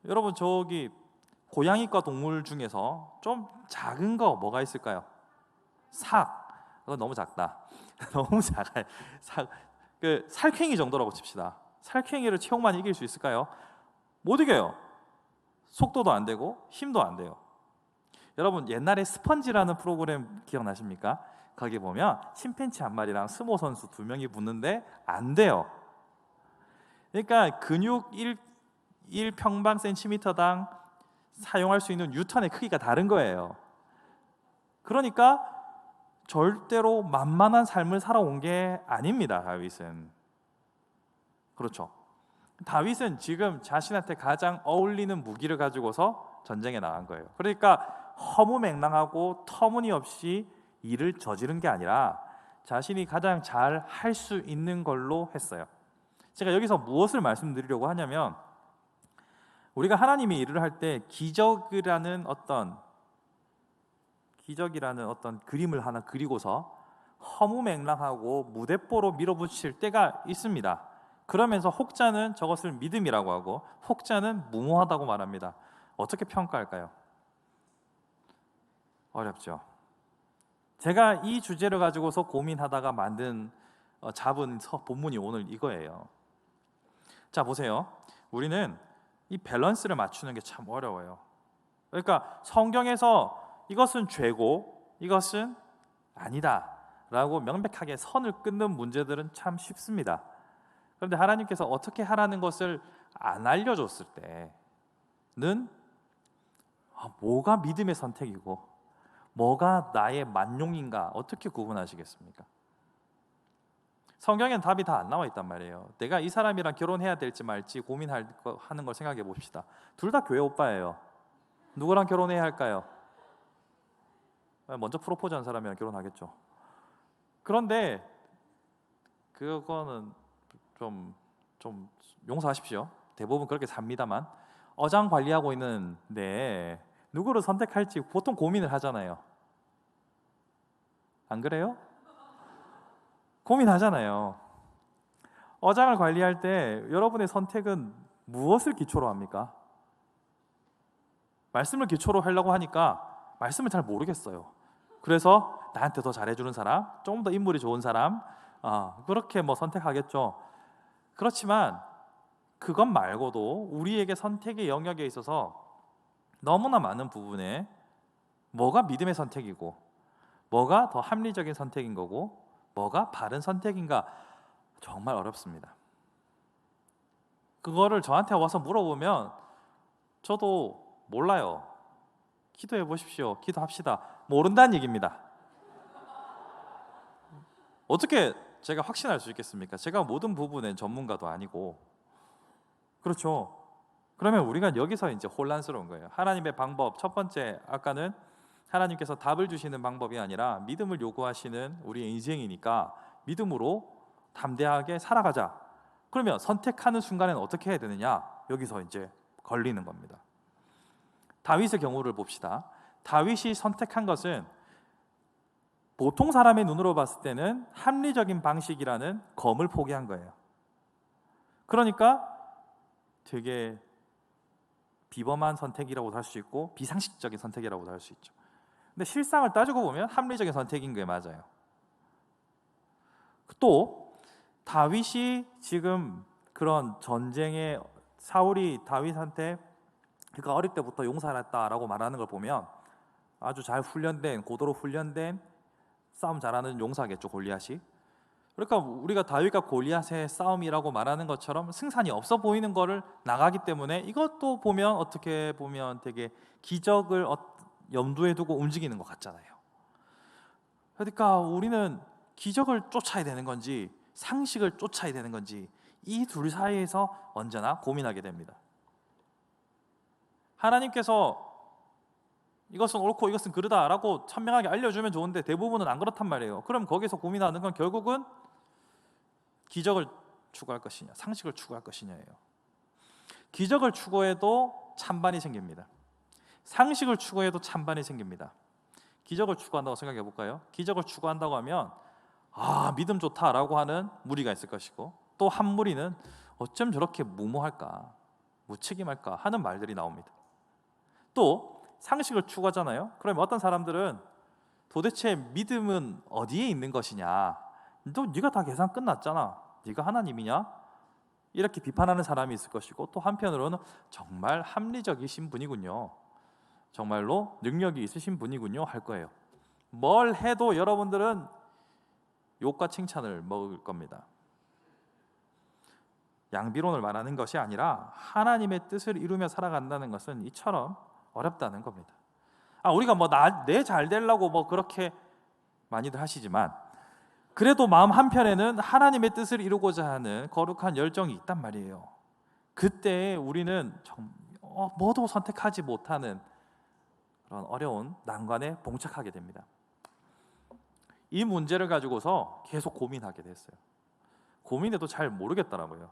여러분, 저기 고양이과 동물 중에서 좀 작은 거 뭐가 있을까요? 삭. 그건 너무 작다. 너무 작아요. 살쾡이 정도라고 칩시다. 살쾡이를 체육만 이길 수 있을까요? 못 이겨요. 속도도 안 되고 힘도 안 돼요. 여러분, 옛날에 스펀지라는 프로그램 기억나십니까? 거기 보면 침팬지 한 마리랑 스모 선수 2명이 붙는데 안 돼요. 그러니까 근육 1평방센티미터당 사용할 수 있는 뉴턴의 크기가 다른 거예요. 그러니까 절대로 만만한 삶을 살아온 게 아닙니다, 다윗은. 그렇죠. 다윗은 지금 자신한테 가장 어울리는 무기를 가지고서 전쟁에 나간 거예요. 그러니까 허무맹랑하고 터무니없이 일을 저지른 게 아니라 자신이 가장 잘 할 수 있는 걸로 했어요. 제가 여기서 무엇을 말씀드리려고 하냐면, 우리가 하나님의 일을 할 때 기적이라는 어떤 그림을 하나 그리고서 허무맹랑하고 무대뽀로 밀어붙일 때가 있습니다. 그러면서 혹자는 저것을 믿음이라고 하고 혹자는 무모하다고 말합니다. 어떻게 평가할까요? 어렵죠. 제가 이 주제를 가지고서 고민하다가 잡은 본문이 오늘 이거예요. 자, 보세요. 우리는 이 밸런스를 맞추는 게 참 어려워요. 그러니까 성경에서 이것은 죄고 이것은 아니다 라고 명백하게 선을 끊는 문제들은 참 쉽습니다. 그런데 하나님께서 어떻게 하라는 것을 안 알려줬을 때는 뭐가 믿음의 선택이고 뭐가 나의 만용인가 어떻게 구분하시겠습니까? 성경엔 답이 다 안 나와 있단 말이에요. 내가 이 사람이랑 결혼해야 될지 말지 하는 걸 생각해 봅시다. 둘 다 교회 오빠예요. 누구랑 결혼해야 할까요? 먼저 프로포즈한 사람이랑 결혼하겠죠. 그런데 그거는 좀 용서하십시오. 대부분 그렇게 삽니다만, 어장 관리하고 있는데 누구를 선택할지 보통 고민을 하잖아요. 안 그래요? 고민하잖아요. 어장을 관리할 때 여러분의 선택은 무엇을 기초로 합니까? 말씀을 기초로 하려고 하니까 말씀을 잘 모르겠어요. 그래서 나한테 더 잘해주는 사람, 조금 더 인물이 좋은 사람, 그렇게 선택하겠죠. 그렇지만 그것 말고도 우리에게 선택의 영역에 있어서 너무나 많은 부분에 뭐가 믿음의 선택이고 뭐가 더 합리적인 선택인 거고 뭐가 바른 선택인가 정말 어렵습니다. 그거를 저한테 와서 물어보면 저도 몰라요. 기도해 보십시오. 기도합시다. 모른다는 얘기입니다. 어떻게 제가 확신할 수 있겠습니까? 제가 모든 부분엔 전문가도 아니고. 그렇죠. 그러면 우리가 여기서 이제 혼란스러운 거예요. 하나님의 방법 첫 번째, 아까는 하나님께서 답을 주시는 방법이 아니라 믿음을 요구하시는 우리의 인생이니까 믿음으로 담대하게 살아가자. 그러면 선택하는 순간에는 어떻게 해야 되느냐? 여기서 이제 걸리는 겁니다. 다윗의 경우를 봅시다. 다윗이 선택한 것은 보통 사람의 눈으로 봤을 때는 합리적인 방식이라는 검을 포기한 거예요. 그러니까 되게 비범한 선택이라고도 할 수 있고 비상식적인 선택이라고도 할 수 있죠. 근데 실상을 따지고 보면 합리적인 선택인 게 맞아요. 또 다윗이 지금 그런 전쟁에 사울이 다윗한테 그가 어릴 때부터 용사했다라고 말하는 걸 보면 아주 잘 훈련된, 고도로 훈련된 싸움 잘하는 용사겠죠, 골리앗이. 그러니까 우리가 다윗과 골리앗의 싸움이라고 말하는 것처럼 승산이 없어 보이는 거를 나가기 때문에 이것도 보면 어떻게 보면 되게 기적을 염두에 두고 움직이는 것 같잖아요. 그러니까 우리는 기적을 쫓아야 되는 건지 상식을 쫓아야 되는 건지 이 둘 사이에서 언제나 고민하게 됩니다. 하나님께서 이것은 옳고 이것은 그르다라고 천명하게 알려주면 좋은데 대부분은 안 그렇단 말이에요. 그럼 거기서 고민하는 건 결국은 기적을 추구할 것이냐 상식을 추구할 것이냐예요. 기적을 추구해도 찬반이 생깁니다. 상식을 추구해도 찬반이 생깁니다. 기적을 추구한다고 생각해 볼까요? 기적을 추구한다고 하면 믿음 좋다라고 하는 무리가 있을 것이고 또 한 무리는 어쩜 저렇게 무모할까 무책임할까 하는 말들이 나옵니다. 또 상식을 추구하잖아요. 그러면 어떤 사람들은 도대체 믿음은 어디에 있는 것이냐, 네가 다 계산 끝났잖아, 네가 하나님이냐, 이렇게 비판하는 사람이 있을 것이고 또 한편으로는 정말 합리적이신 분이군요, 정말로 능력이 있으신 분이군요 할 거예요. 뭘 해도 여러분들은 욕과 칭찬을 먹을 겁니다. 양비론을 말하는 것이 아니라 하나님의 뜻을 이루며 살아간다는 것은 이처럼 어렵다는 겁니다. 우리가 내 잘 되려고 그렇게 많이들 하시지만 그래도 마음 한편에는 하나님의 뜻을 이루고자 하는 거룩한 열정이 있단 말이에요. 그때 우리는 뭐도 선택하지 못하는 그런 어려운 난관에 봉착하게 됩니다. 이 문제를 가지고서 계속 고민하게 됐어요. 고민해도 잘 모르겠더라고요.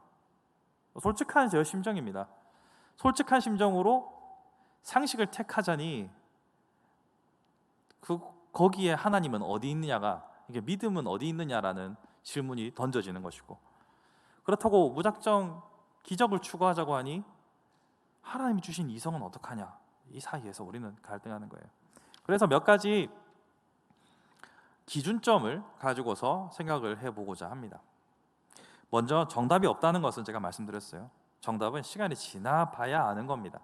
솔직한 제 심정입니다. 솔직한 심정으로 상식을 택하자니 거기에 하나님은 어디 있느냐가, 이게 믿음은 어디 있느냐라는 질문이 던져지는 것이고, 그렇다고 무작정 기적을 추구하자고 하니 하나님이 주신 이성은 어떡하냐, 이 사이에서 우리는 갈등하는 거예요. 그래서 몇 가지 기준점을 가지고서 생각을 해보고자 합니다. 먼저 정답이 없다는 것은 제가 말씀드렸어요. 정답은 시간이 지나봐야 아는 겁니다.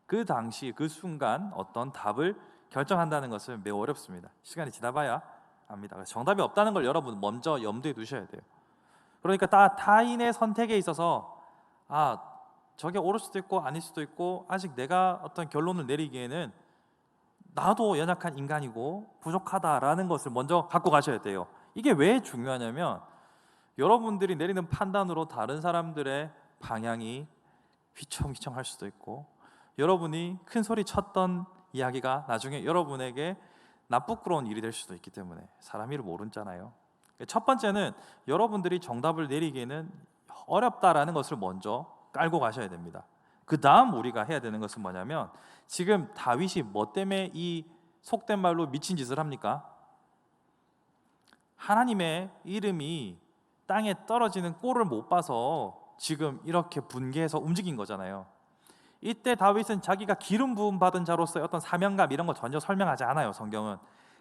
그 당시 그 순간 어떤 답을 결정한다는 것은 매우 어렵습니다. 시간이 지나봐야 압니다. 정답이 없다는 걸 여러분 먼저 염두에 두셔야 돼요. 그러니까 타인의 선택에 있어서 저게 옳을 수도 있고 아닐 수도 있고, 아직 내가 어떤 결론을 내리기에는 나도 연약한 인간이고 부족하다라는 것을 먼저 갖고 가셔야 돼요. 이게 왜 중요하냐면 여러분들이 내리는 판단으로 다른 사람들의 방향이 휘청휘청할 수도 있고, 여러분이 큰 소리 쳤던 이야기가 나중에 여러분에게 나쁘끄러운 일이 될 수도 있기 때문에 사람 일을 모르잖아요. 첫 번째는 여러분들이 정답을 내리기에는 어렵다라는 것을 먼저 깔고 가셔야 됩니다. 그 다음 우리가 해야 되는 것은 뭐냐면, 지금 다윗이 뭐 때문에 이 속된 말로 미친 짓을 합니까? 하나님의 이름이 땅에 떨어지는 꼴을 못 봐서 지금 이렇게 분개해서 움직인 거잖아요. 이때 다윗은 자기가 기름 부음 받은 자로서의 어떤 사명감 이런 거 전혀 설명하지 않아요. 성경은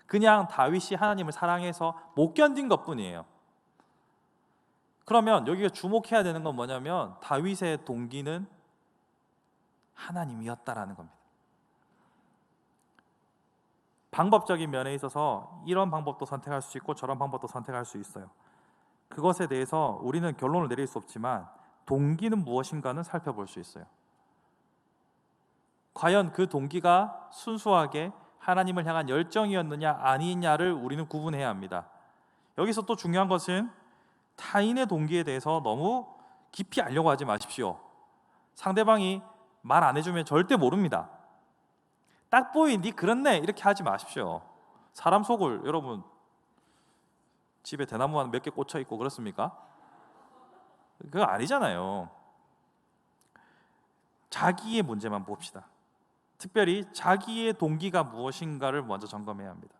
그냥 다윗이 하나님을 사랑해서 못 견딘 것뿐이에요. 그러면 여기가 주목해야 되는 건 뭐냐면, 다윗의 동기는 하나님이었다라는 겁니다. 방법적인 면에 있어서 이런 방법도 선택할 수 있고 저런 방법도 선택할 수 있어요. 그것에 대해서 우리는 결론을 내릴 수 없지만 동기는 무엇인가는 살펴볼 수 있어요. 과연 그 동기가 순수하게 하나님을 향한 열정이었느냐 아니냐를 우리는 구분해야 합니다. 여기서 또 중요한 것은 타인의 동기에 대해서 너무 깊이 알려고 하지 마십시오. 상대방이 말 안 해주면 절대 모릅니다. 딱 보이 니 그렇네 이렇게 하지 마십시오. 사람 속을 여러분 집에 대나무 몇 개 꽂혀 있고 그렇습니까? 그거 아니잖아요. 자기의 문제만 봅시다. 특별히 자기의 동기가 무엇인가를 먼저 점검해야 합니다.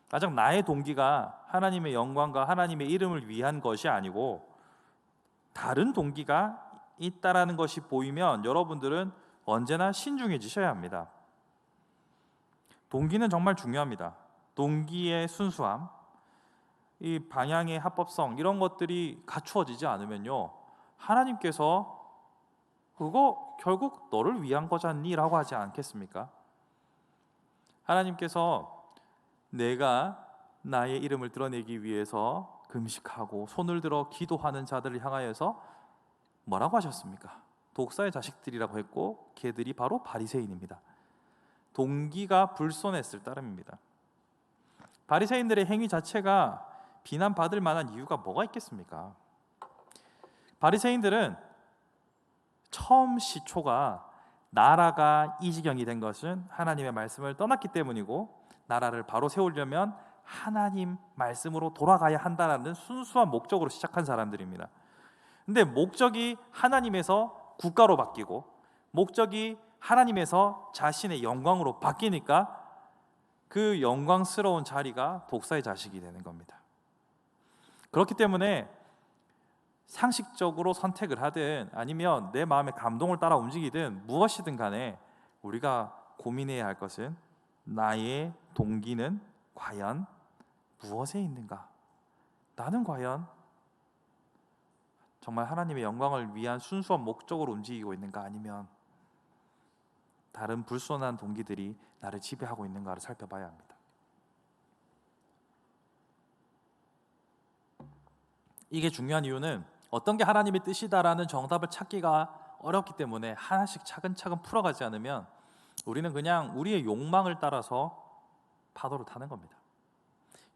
가장 나의 동기가 하나님의 영광과 하나님의 이름을 위한 것이 아니고 다른 동기가 있다라는 것이 보이면 여러분들은 언제나 신중해지셔야 합니다. 동기는 정말 중요합니다. 동기의 순수함, 이 방향의 합법성 이런 것들이 갖추어지지 않으면요, 하나님께서 그거 결국 너를 위한 거잖니 라고 하지 않겠습니까? 하나님께서 내가 나의 이름을 드러내기 위해서 금식하고 손을 들어 기도하는 자들을 향하여서 뭐라고 하셨습니까? 독사의 자식들이라고 했고 걔들이 바로 바리새인입니다. 동기가 불손했을 따름입니다. 바리새인들의 행위 자체가 비난받을 만한 이유가 뭐가 있겠습니까? 바리새인들은 처음 시초가 나라가 이 지경이 된 것은 하나님의 말씀을 떠났기 때문이고, 나라를 바로 세우려면 하나님 말씀으로 돌아가야 한다는 순수한 목적으로 시작한 사람들입니다. 근데 목적이 하나님에서 국가로 바뀌고 목적이 하나님에서 자신의 영광으로 바뀌니까 그 영광스러운 자리가 독사의 자식이 되는 겁니다. 그렇기 때문에 상식적으로 선택을 하든 아니면 내 마음의 감동을 따라 움직이든 무엇이든 간에 우리가 고민해야 할 것은 나의 동기는 과연 무엇에 있는가? 나는 과연 정말 하나님의 영광을 위한 순수한 목적으로 움직이고 있는가, 아니면 다른 불순한 동기들이 나를 지배하고 있는가를 살펴봐야 합니다. 이게 중요한 이유는 어떤 게 하나님의 뜻이다라는 정답을 찾기가 어렵기 때문에 하나씩 차근차근 풀어가지 않으면 우리는 그냥 우리의 욕망을 따라서 파도를 타는 겁니다.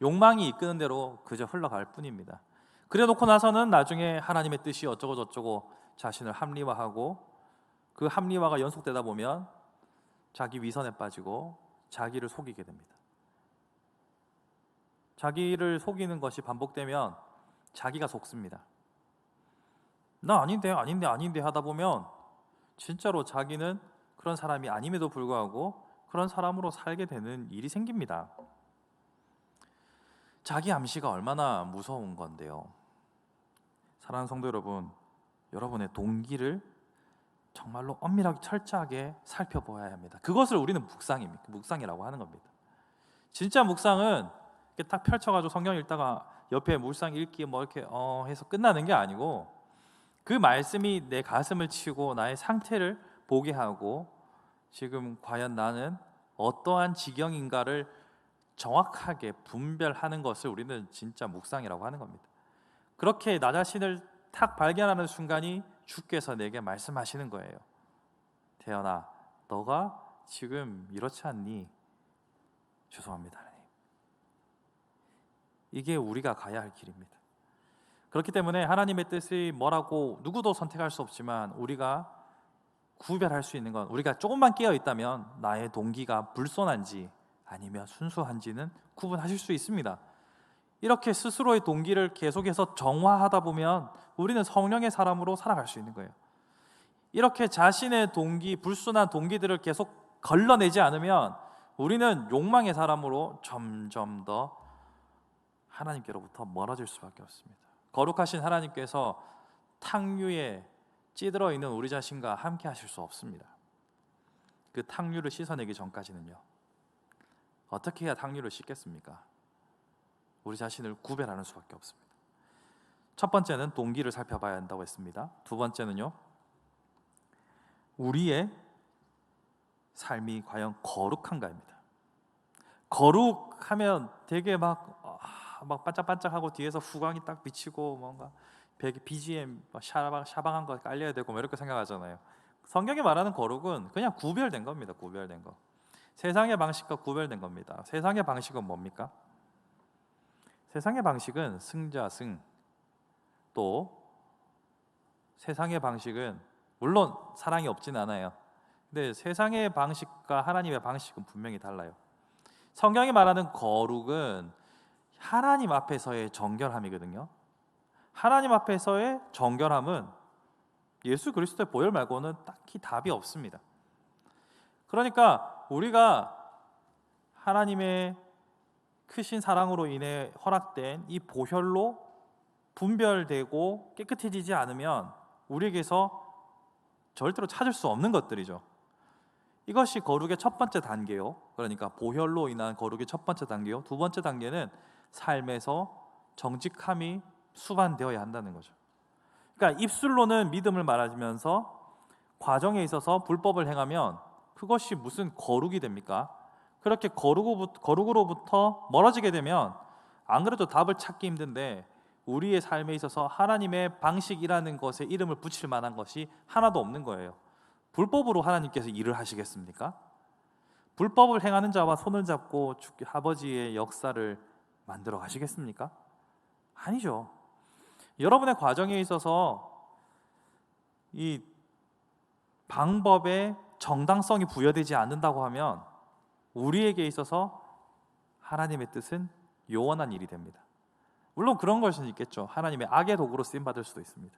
욕망이 이끄는 대로 그저 흘러갈 뿐입니다. 그래 놓고 나서는 나중에 하나님의 뜻이 어쩌고 저쩌고 자신을 합리화하고, 그 합리화가 연속되다 보면 자기 위선에 빠지고 자기를 속이게 됩니다. 자기를 속이는 것이 반복되면 자기가 속습니다. 나 아닌데 아닌데 아닌데 하다 보면 진짜로 자기는 그런 사람이 아님에도 불구하고 그런 사람으로 살게 되는 일이 생깁니다. 자기 암시가 얼마나 무서운 건데요. 사랑하는 성도 여러분, 여러분의 동기를 정말로 엄밀하게 철저하게 살펴보아야 합니다. 그것을 우리는 묵상이라고 하는 겁니다. 진짜 묵상은 이렇게 딱 펼쳐가지고 성경 읽다가 옆에 묵상 읽기 뭐 이렇게 해서 끝나는 게 아니고, 그 말씀이 내 가슴을 치고 나의 상태를 보게 하고, 지금 과연 나는 어떠한 지경인가를 정확하게 분별하는 것을 우리는 진짜 묵상이라고 하는 겁니다. 그렇게 나 자신을 탁 발견하는 순간이 주께서 내게 말씀하시는 거예요. 태연아, 너가 지금 이렇지 않니? 죄송합니다, 하나님. 이게 우리가 가야 할 길입니다. 그렇기 때문에 하나님의 뜻이 뭐라고 누구도 선택할 수 없지만, 우리가 구별할 수 있는 건, 우리가 조금만 깨어 있다면 나의 동기가 불손한지 아니면 순수한지는 구분하실 수 있습니다. 이렇게 스스로의 동기를 계속해서 정화하다 보면 우리는 성령의 사람으로 살아갈 수 있는 거예요. 이렇게 자신의 동기, 불순한 동기들을 계속 걸러내지 않으면 우리는 욕망의 사람으로 점점 더 하나님께로부터 멀어질 수밖에 없습니다. 거룩하신 하나님께서 탕류에 찌들어 있는 우리 자신과 함께 하실 수 없습니다. 그 탕류를 씻어내기 전까지는요, 어떻게 해야 탕류를 씻겠습니까? 우리 자신을 구별하는 수밖에 없습니다. 첫 번째는 동기를 살펴봐야 한다고 했습니다. 두 번째는요, 우리의 삶이 과연 거룩한가입니다. 거룩하면 되게 막 반짝반짝하고 뒤에서 후광이 딱 비치고 뭔가 벽에 BGM 샤방한 거 깔려야 되고 뭐 이렇게 생각하잖아요. 성경이 말하는 거룩은 그냥 구별된 겁니다. 구별된 거. 세상의 방식과 구별된 겁니다. 세상의 방식은 뭡니까? 세상의 방식은 승자승, 또 세상의 방식은 물론 사랑이 없진 않아요. 근데 세상의 방식과 하나님의 방식은 분명히 달라요. 성경이 말하는 거룩은 하나님 앞에서의 정결함이거든요. 하나님 앞에서의 정결함은 예수 그리스도의 보혈 말고는 딱히 답이 없습니다. 그러니까 우리가 하나님의 크신 사랑으로 인해 허락된 이 보혈로 분별되고 깨끗해지지 않으면 우리에게서 절대로 찾을 수 없는 것들이죠. 이것이 거룩의 첫 번째 단계요. 그러니까 보혈로 인한 거룩의 첫 번째 단계요. 두 번째 단계는 삶에서 정직함이 수반되어야 한다는 거죠. 그러니까 입술로는 믿음을 말하면서 과정에 있어서 불법을 행하면 그것이 무슨 거룩이 됩니까? 그렇게 거룩으로부터 멀어지게 되면 안 그래도 답을 찾기 힘든데, 우리의 삶에 있어서 하나님의 방식이라는 것에 이름을 붙일 만한 것이 하나도 없는 거예요. 불법으로 하나님께서 일을 하시겠습니까? 불법을 행하는 자와 손을 잡고 아버지의 역사를 만들어 가시겠습니까? 아니죠. 여러분의 과정에 있어서 이 방법의 정당성이 부여되지 않는다고 하면 우리에게 있어서 하나님의 뜻은 요원한 일이 됩니다. 물론 그런 것은 있겠죠. 하나님의 악의 도구로 쓰임 받을 수도 있습니다.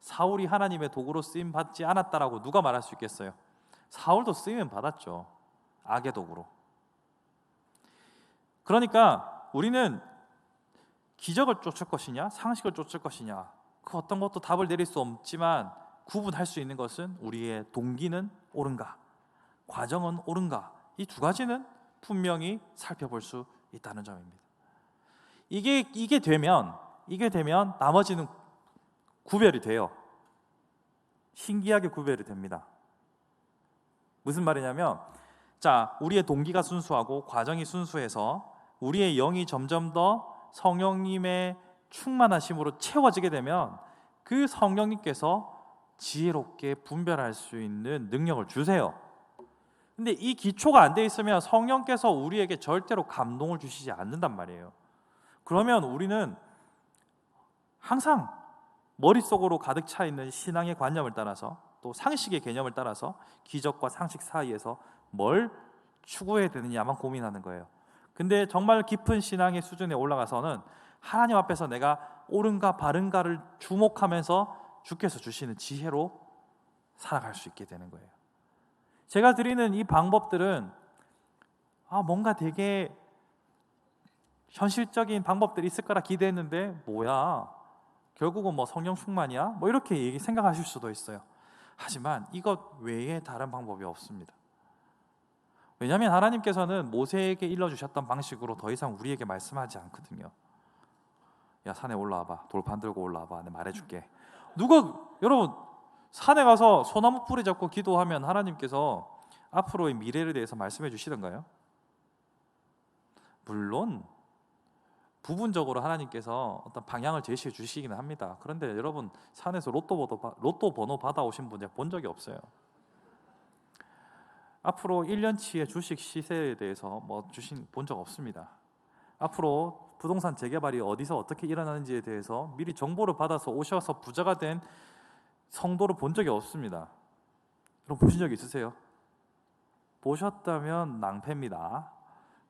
사울이 하나님의 도구로 쓰임 받지 않았다라고 누가 말할 수 있겠어요? 사울도 쓰임은 받았죠. 악의 도구로. 그러니까 우리는 기적을 쫓을 것이냐, 상식을 쫓을 것이냐, 그 어떤 것도 답을 내릴 수 없지만 구분할 수 있는 것은 우리의 동기는 옳은가, 과정은 옳은가, 이 두 가지는 분명히 살펴볼 수 있다는 점입니다. 이게 되면 나머지는 구별이 돼요. 신기하게 구별이 됩니다. 무슨 말이냐면, 자, 우리의 동기가 순수하고 과정이 순수해서 우리의 영이 점점 더 성령님의 충만하심으로 채워지게 되면 그 성령님께서 지혜롭게 분별할 수 있는 능력을 주세요. 근데 이 기초가 안 돼 있으면 성령께서 우리에게 절대로 감동을 주시지 않는단 말이에요. 그러면 우리는 항상 머릿속으로 가득 차 있는 신앙의 관념을 따라서, 또 상식의 개념을 따라서 기적과 상식 사이에서 뭘 추구해야 되느냐만 고민하는 거예요. 근데 정말 깊은 신앙의 수준에 올라가서는 하나님 앞에서 내가 옳은가 바른가를 주목하면서 주께서 주시는 지혜로 살아갈 수 있게 되는 거예요. 제가 드리는 이 방법들은 뭔가 되게 현실적인 방법들이 있을 거라 기대했는데 뭐야, 결국은 뭐 성령 충만이야? 뭐 이렇게 생각하실 수도 있어요. 하지만 이것 외에 다른 방법이 없습니다. 왜냐하면 하나님께서는 모세에게 일러주셨던 방식으로 더 이상 우리에게 말씀하지 않거든요. 야, 산에 올라와봐, 돌판 들고 올라와봐, 내가 말해줄게. 여러분, 산에 가서 소나무 뿌리 잡고 기도하면 하나님께서 앞으로의 미래에 대해서 말씀해 주시던가요? 물론 부분적으로 하나님께서 어떤 방향을 제시해 주시기는 합니다. 그런데 여러분, 산에서 로또 번호 받아오신 분 본 적이 없어요. 앞으로 1년치의 주식 시세에 대해서 본 적 없습니다. 앞으로 부동산 재개발이 어디서 어떻게 일어나는지에 대해서 미리 정보를 받아서 오셔서 부자가 된 성도를 본 적이 없습니다. 여러분, 보신 적 있으세요? 보셨다면 낭패입니다.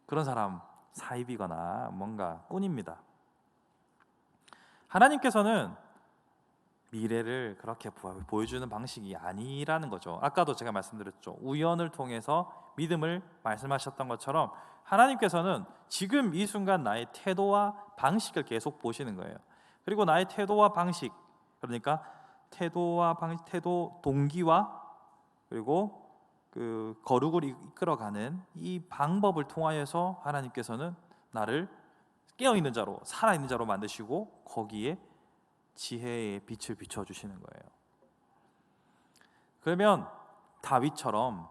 그런 사람 사입이거나 뭔가 꾼입니다. 하나님께서는 미래를 그렇게 보여주는 방식이 아니라는 거죠. 아까도 제가 말씀드렸죠. 우연을 통해서 믿음을 말씀하셨던 것처럼 하나님께서는 지금 이 순간 나의 태도와 방식을 계속 보시는 거예요. 그리고 나의 태도와 방식, 그러니까 태도, 동기와 그리고 그 거룩을 이끌어가는 이 방법을 통하여서 하나님께서는 나를 깨어있는 자로, 살아있는 자로 만드시고 거기에 지혜의 빛을 비춰주시는 거예요. 그러면 다윗처럼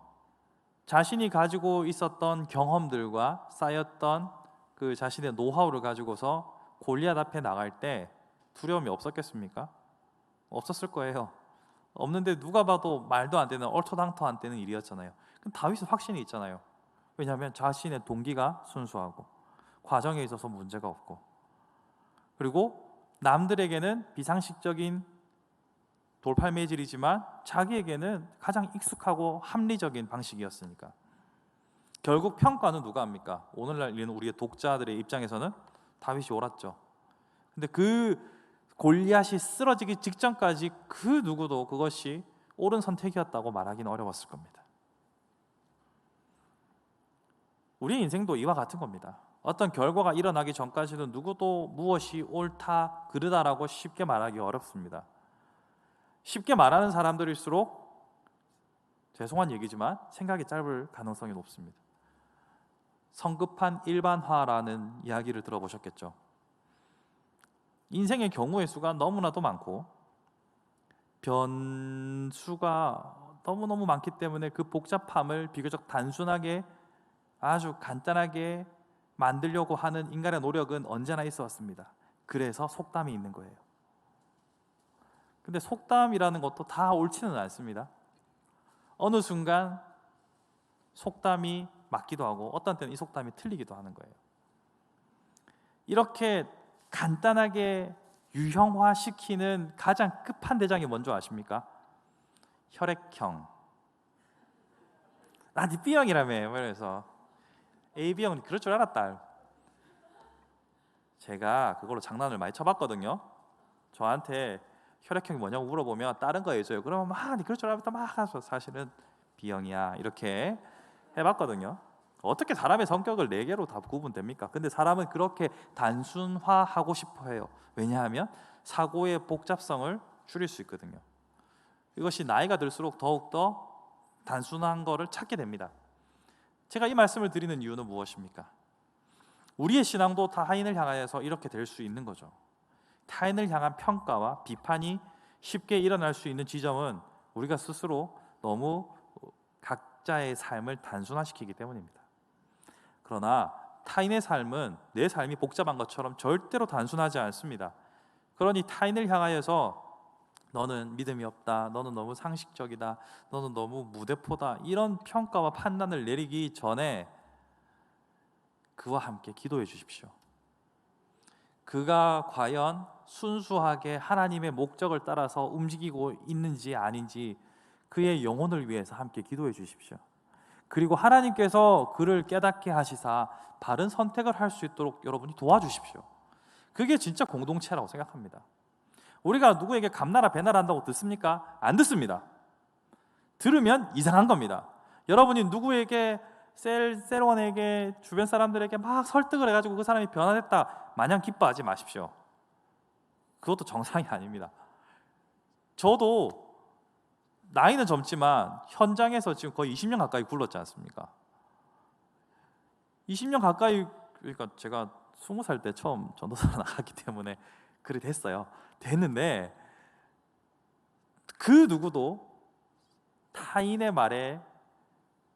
자신이 가지고 있었던 경험들과 쌓였던 그 자신의 노하우를 가지고서 골리앗 앞에 나갈 때 두려움이 없었겠습니까? 없었을 거예요. 없는데 누가 봐도 말도 안 되는, 얼토당토 안 되는 일이었잖아요. 그럼 다윗은 확신이 있잖아요. 왜냐하면 자신의 동기가 순수하고 과정에 있어서 문제가 없고, 그리고 남들에게는 비상식적인 돌팔매질이지만 자기에게는 가장 익숙하고 합리적인 방식이었으니까. 결국 평가는 누가 합니까? 오늘날 있는 우리의 독자들의 입장에서는 다윗이 옳았죠. 근데 그 골리앗이 쓰러지기 직전까지 그 누구도 그것이 옳은 선택이었다고 말하기는 어려웠을 겁니다. 우리의 인생도 이와 같은 겁니다. 어떤 결과가 일어나기 전까지는 누구도 무엇이 옳다, 그르다라고 쉽게 말하기 어렵습니다. 쉽게 말하는 사람들일수록 죄송한 얘기지만 생각이 짧을 가능성이 높습니다. 성급한 일반화라는 이야기를 들어보셨겠죠. 인생의 경우의 수가 너무나도 많고 변수가 너무너무 많기 때문에 그 복잡함을 비교적 단순하게, 아주 간단하게 만들려고 하는 인간의 노력은 언제나 있어 왔습니다. 그래서 속담이 있는 거예요. 근데 속담이라는 것도 다 옳지는 않습니다. 어느 순간 속담이 맞기도 하고 어떤 때는 이 속담이 틀리기도 하는 거예요. 이렇게 간단하게 유형화시키는 가장 끝판대장이 뭔지 아십니까? 혈액형. 나 네 B형이라며. 그래서 AB형은 그럴 줄 알았다. 제가 그걸로 장난을 많이 쳐봤거든요. 저한테 혈액형이 뭐냐고 물어보면 다른 거 해줘요. 그러면 네 그럴 줄 알았다 막 하면서 사실은 B형이야 이렇게 해봤거든요. 어떻게 사람의 성격을 4개로 다 구분됩니까? 근데 사람은 그렇게 단순화하고 싶어 해요. 왜냐하면 사고의 복잡성을 줄일 수 있거든요. 이것이 나이가 들수록 더욱더 단순한 거를 찾게 됩니다. 제가 이 말씀을 드리는 이유는 무엇입니까? 우리의 신앙도 타인을 향하여서 이렇게 될 수 있는 거죠. 타인을 향한 평가와 비판이 쉽게 일어날 수 있는 지점은 우리가 스스로 너무 각자의 삶을 단순화시키기 때문입니다. 그러나 타인의 삶은 내 삶이 복잡한 것처럼 절대로 단순하지 않습니다. 그러니 타인을 향하여서 너는 믿음이 없다, 너는 너무 상식적이다, 너는 너무 무대포다, 이런 평가와 판단을 내리기 전에 그와 함께 기도해 주십시오. 그가 과연 순수하게 하나님의 목적을 따라서 움직이고 있는지 아닌지 그의 영혼을 위해서 함께 기도해 주십시오. 그리고 하나님께서 그를 깨닫게 하시사 바른 선택을 할 수 있도록 여러분이 도와주십시오. 그게 진짜 공동체라고 생각합니다. 우리가 누구에게 감나라 배나라 한다고 듣습니까? 안 듣습니다. 들으면 이상한 겁니다. 여러분이 누구에게 셀원에게 주변 사람들에게 막 설득을 해가지고 그 사람이 변화됐다 마냥 기뻐하지 마십시오. 그것도 정상이 아닙니다. 저도 나이는 젊지만 현장에서 지금 거의 20년 가까이 굴렀지 않습니까? 20년 가까이, 그러니까 제가 20살 때 처음 전도사로 나갔기 때문에 그래 됐는데 그 누구도 타인의 말에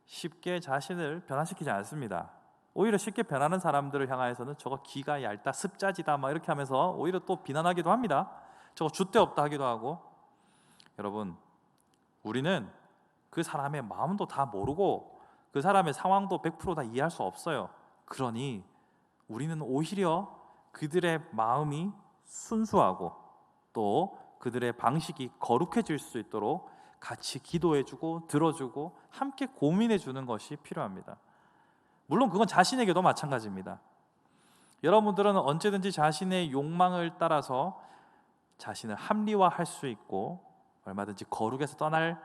쉽게 자신을 변화시키지 않습니다. 오히려 쉽게 변하는 사람들을 향하여서는 저거 기가 얇다, 습자지다 막 이렇게 하면서 오히려 또 비난하기도 합니다. 저거 줏대 없다 하기도 하고. 여러분, 우리는 그 사람의 마음도 다 모르고 그 사람의 상황도 100% 다 이해할 수 없어요. 그러니 우리는 오히려 그들의 마음이 순수하고 또 그들의 방식이 거룩해질 수 있도록 같이 기도해주고 들어주고 함께 고민해주는 것이 필요합니다. 물론 그건 자신에게도 마찬가지입니다. 여러분들은 언제든지 자신의 욕망을 따라서 자신을 합리화할 수 있고 얼마든지 거룩에서 떠날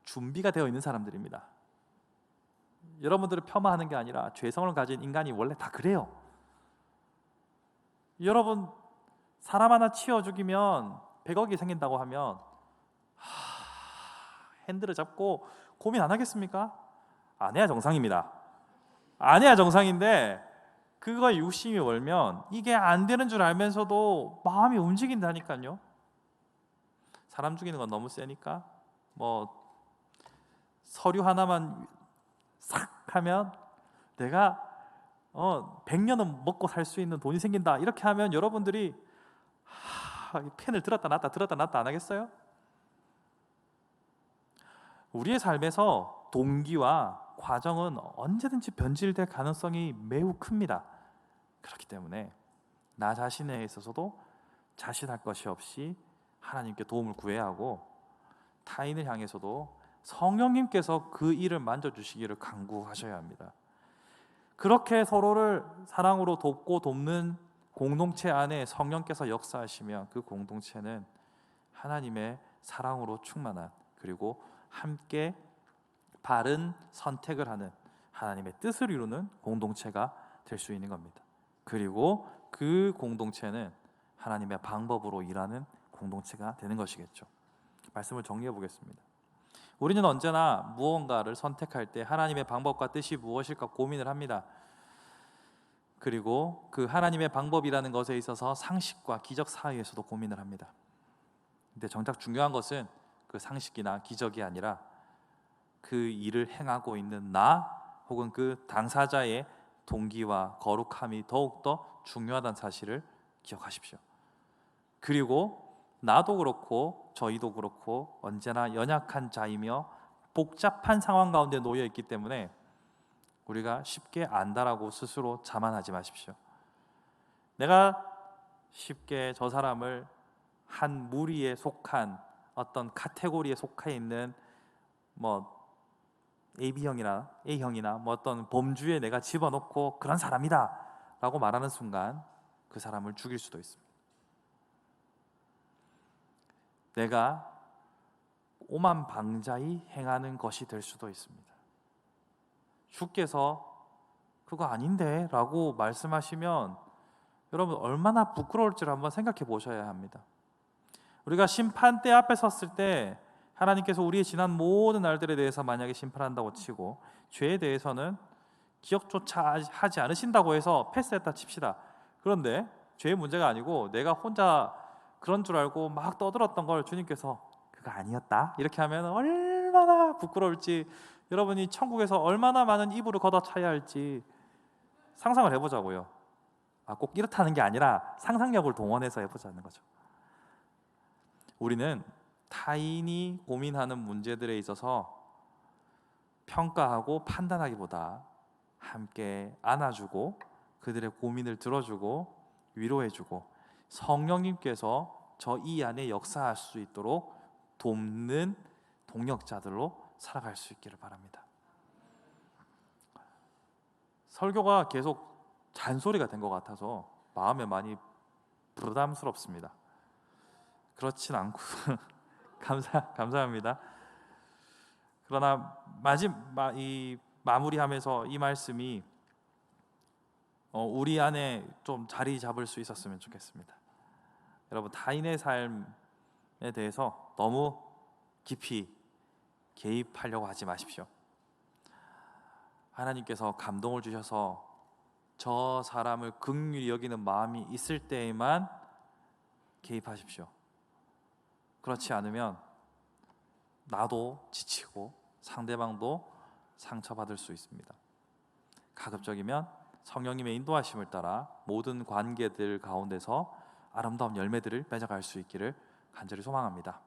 준비가 되어 있는 사람들입니다. 여러분들을 폄하하는 게 아니라 죄성을 가진 인간이 원래 다 그래요. 여러분, 사람 하나 치워 죽이면 100억이 생긴다고 하면 핸들을 잡고 고민 안 하겠습니까? 안 해야 정상입니다. 안 해야 정상인데 그거에 욕심이 월면 이게 안 되는 줄 알면서도 마음이 움직인다니까요. 사람 죽이는 건 너무 세니까 뭐 서류 하나만 싹 하면 내가 100년은 먹고 살 수 있는 돈이 생긴다 이렇게 하면 여러분들이 펜을 들었다 놨다 안 하겠어요? 우리의 삶에서 동기와 과정은 언제든지 변질될 가능성이 매우 큽니다. 그렇기 때문에 나 자신에 있어서도 자신할 것이 없이 하나님께 도움을 구해야 하고 타인을 향해서도 성령님께서 그 일을 만져주시기를 간구하셔야 합니다. 그렇게 서로를 사랑으로 돕고 돕는 공동체 안에 성령께서 역사하시면 그 공동체는 하나님의 사랑으로 충만한 그리고 함께 바른 선택을 하는 하나님의 뜻을 이루는 공동체가 될 수 있는 겁니다. 그리고 그 공동체는 하나님의 방법으로 일하는 공동체가 되는 것이겠죠. 말씀을 정리해 보겠습니다. 우리는 언제나 무언가를 선택할 때 하나님의 방법과 뜻이 무엇일까 고민을 합니다. 그리고 그 하나님의 방법이라는 것에 있어서 상식과 기적 사이에서도 고민을 합니다. 근데 정작 중요한 것은 그 상식이나 기적이 아니라 그 일을 행하고 있는 나 혹은 그 당사자의 동기와 거룩함이 더욱더 중요하다는 사실을 기억하십시오. 그리고 나도 그렇고 저희도 그렇고 언제나 연약한 자이며 복잡한 상황 가운데 놓여 있기 때문에 우리가 쉽게 안다라고 스스로 자만하지 마십시오. 내가 쉽게 저 사람을 한 무리에 속한 어떤 카테고리에 속해 있는 뭐 AB형이나 A형이나 뭐 어떤 범주에 내가 집어넣고 그런 사람이다 라고 말하는 순간 그 사람을 죽일 수도 있습니다. 내가 오만방자히 행하는 것이 될 수도 있습니다. 주께서 그거 아닌데 라고 말씀하시면 여러분 얼마나 부끄러울지를 한번 생각해 보셔야 합니다. 우리가 심판대 앞에 섰을 때 하나님께서 우리의 지난 모든 날들에 대해서 만약에 심판한다고 치고 죄에 대해서는 기억조차 하지 않으신다고 해서 패스했다 칩시다. 그런데 죄의 문제가 아니고 내가 혼자 그런 줄 알고 막 떠들었던 걸 주님께서 그거 아니었다 이렇게 하면 얼마나 부끄러울지, 여러분이 천국에서 얼마나 많은 이불을 걷어차야 할지 상상을 해보자고요. 꼭 이렇다는 게 아니라 상상력을 동원해서 해보자는 거죠. 우리는 타인이 고민하는 문제들에 있어서 평가하고 판단하기보다 함께 안아주고 그들의 고민을 들어주고 위로해주고 성령님께서 저 이 안에 역사할 수 있도록 돕는 동역자들로 살아갈 수 있기를 바랍니다. 설교가 계속 잔소리가 된 것 같아서 마음에 많이 부담스럽습니다. 그렇진 않고 감사합니다. 그러나 마무리하면서 이 말씀이 우리 안에 좀 자리 잡을 수 있었으면 좋겠습니다. 여러분, 타인의 삶에 대해서 너무 깊이 개입하려고 하지 마십시오. 하나님께서 감동을 주셔서 저 사람을 긍휼히 여기는 마음이 있을 때에만 개입하십시오. 그렇지 않으면 나도 지치고 상대방도 상처받을 수 있습니다. 가급적이면 성령님의 인도하심을 따라 모든 관계들 가운데서 아름다운 열매들을 맺어갈 수 있기를 간절히 소망합니다.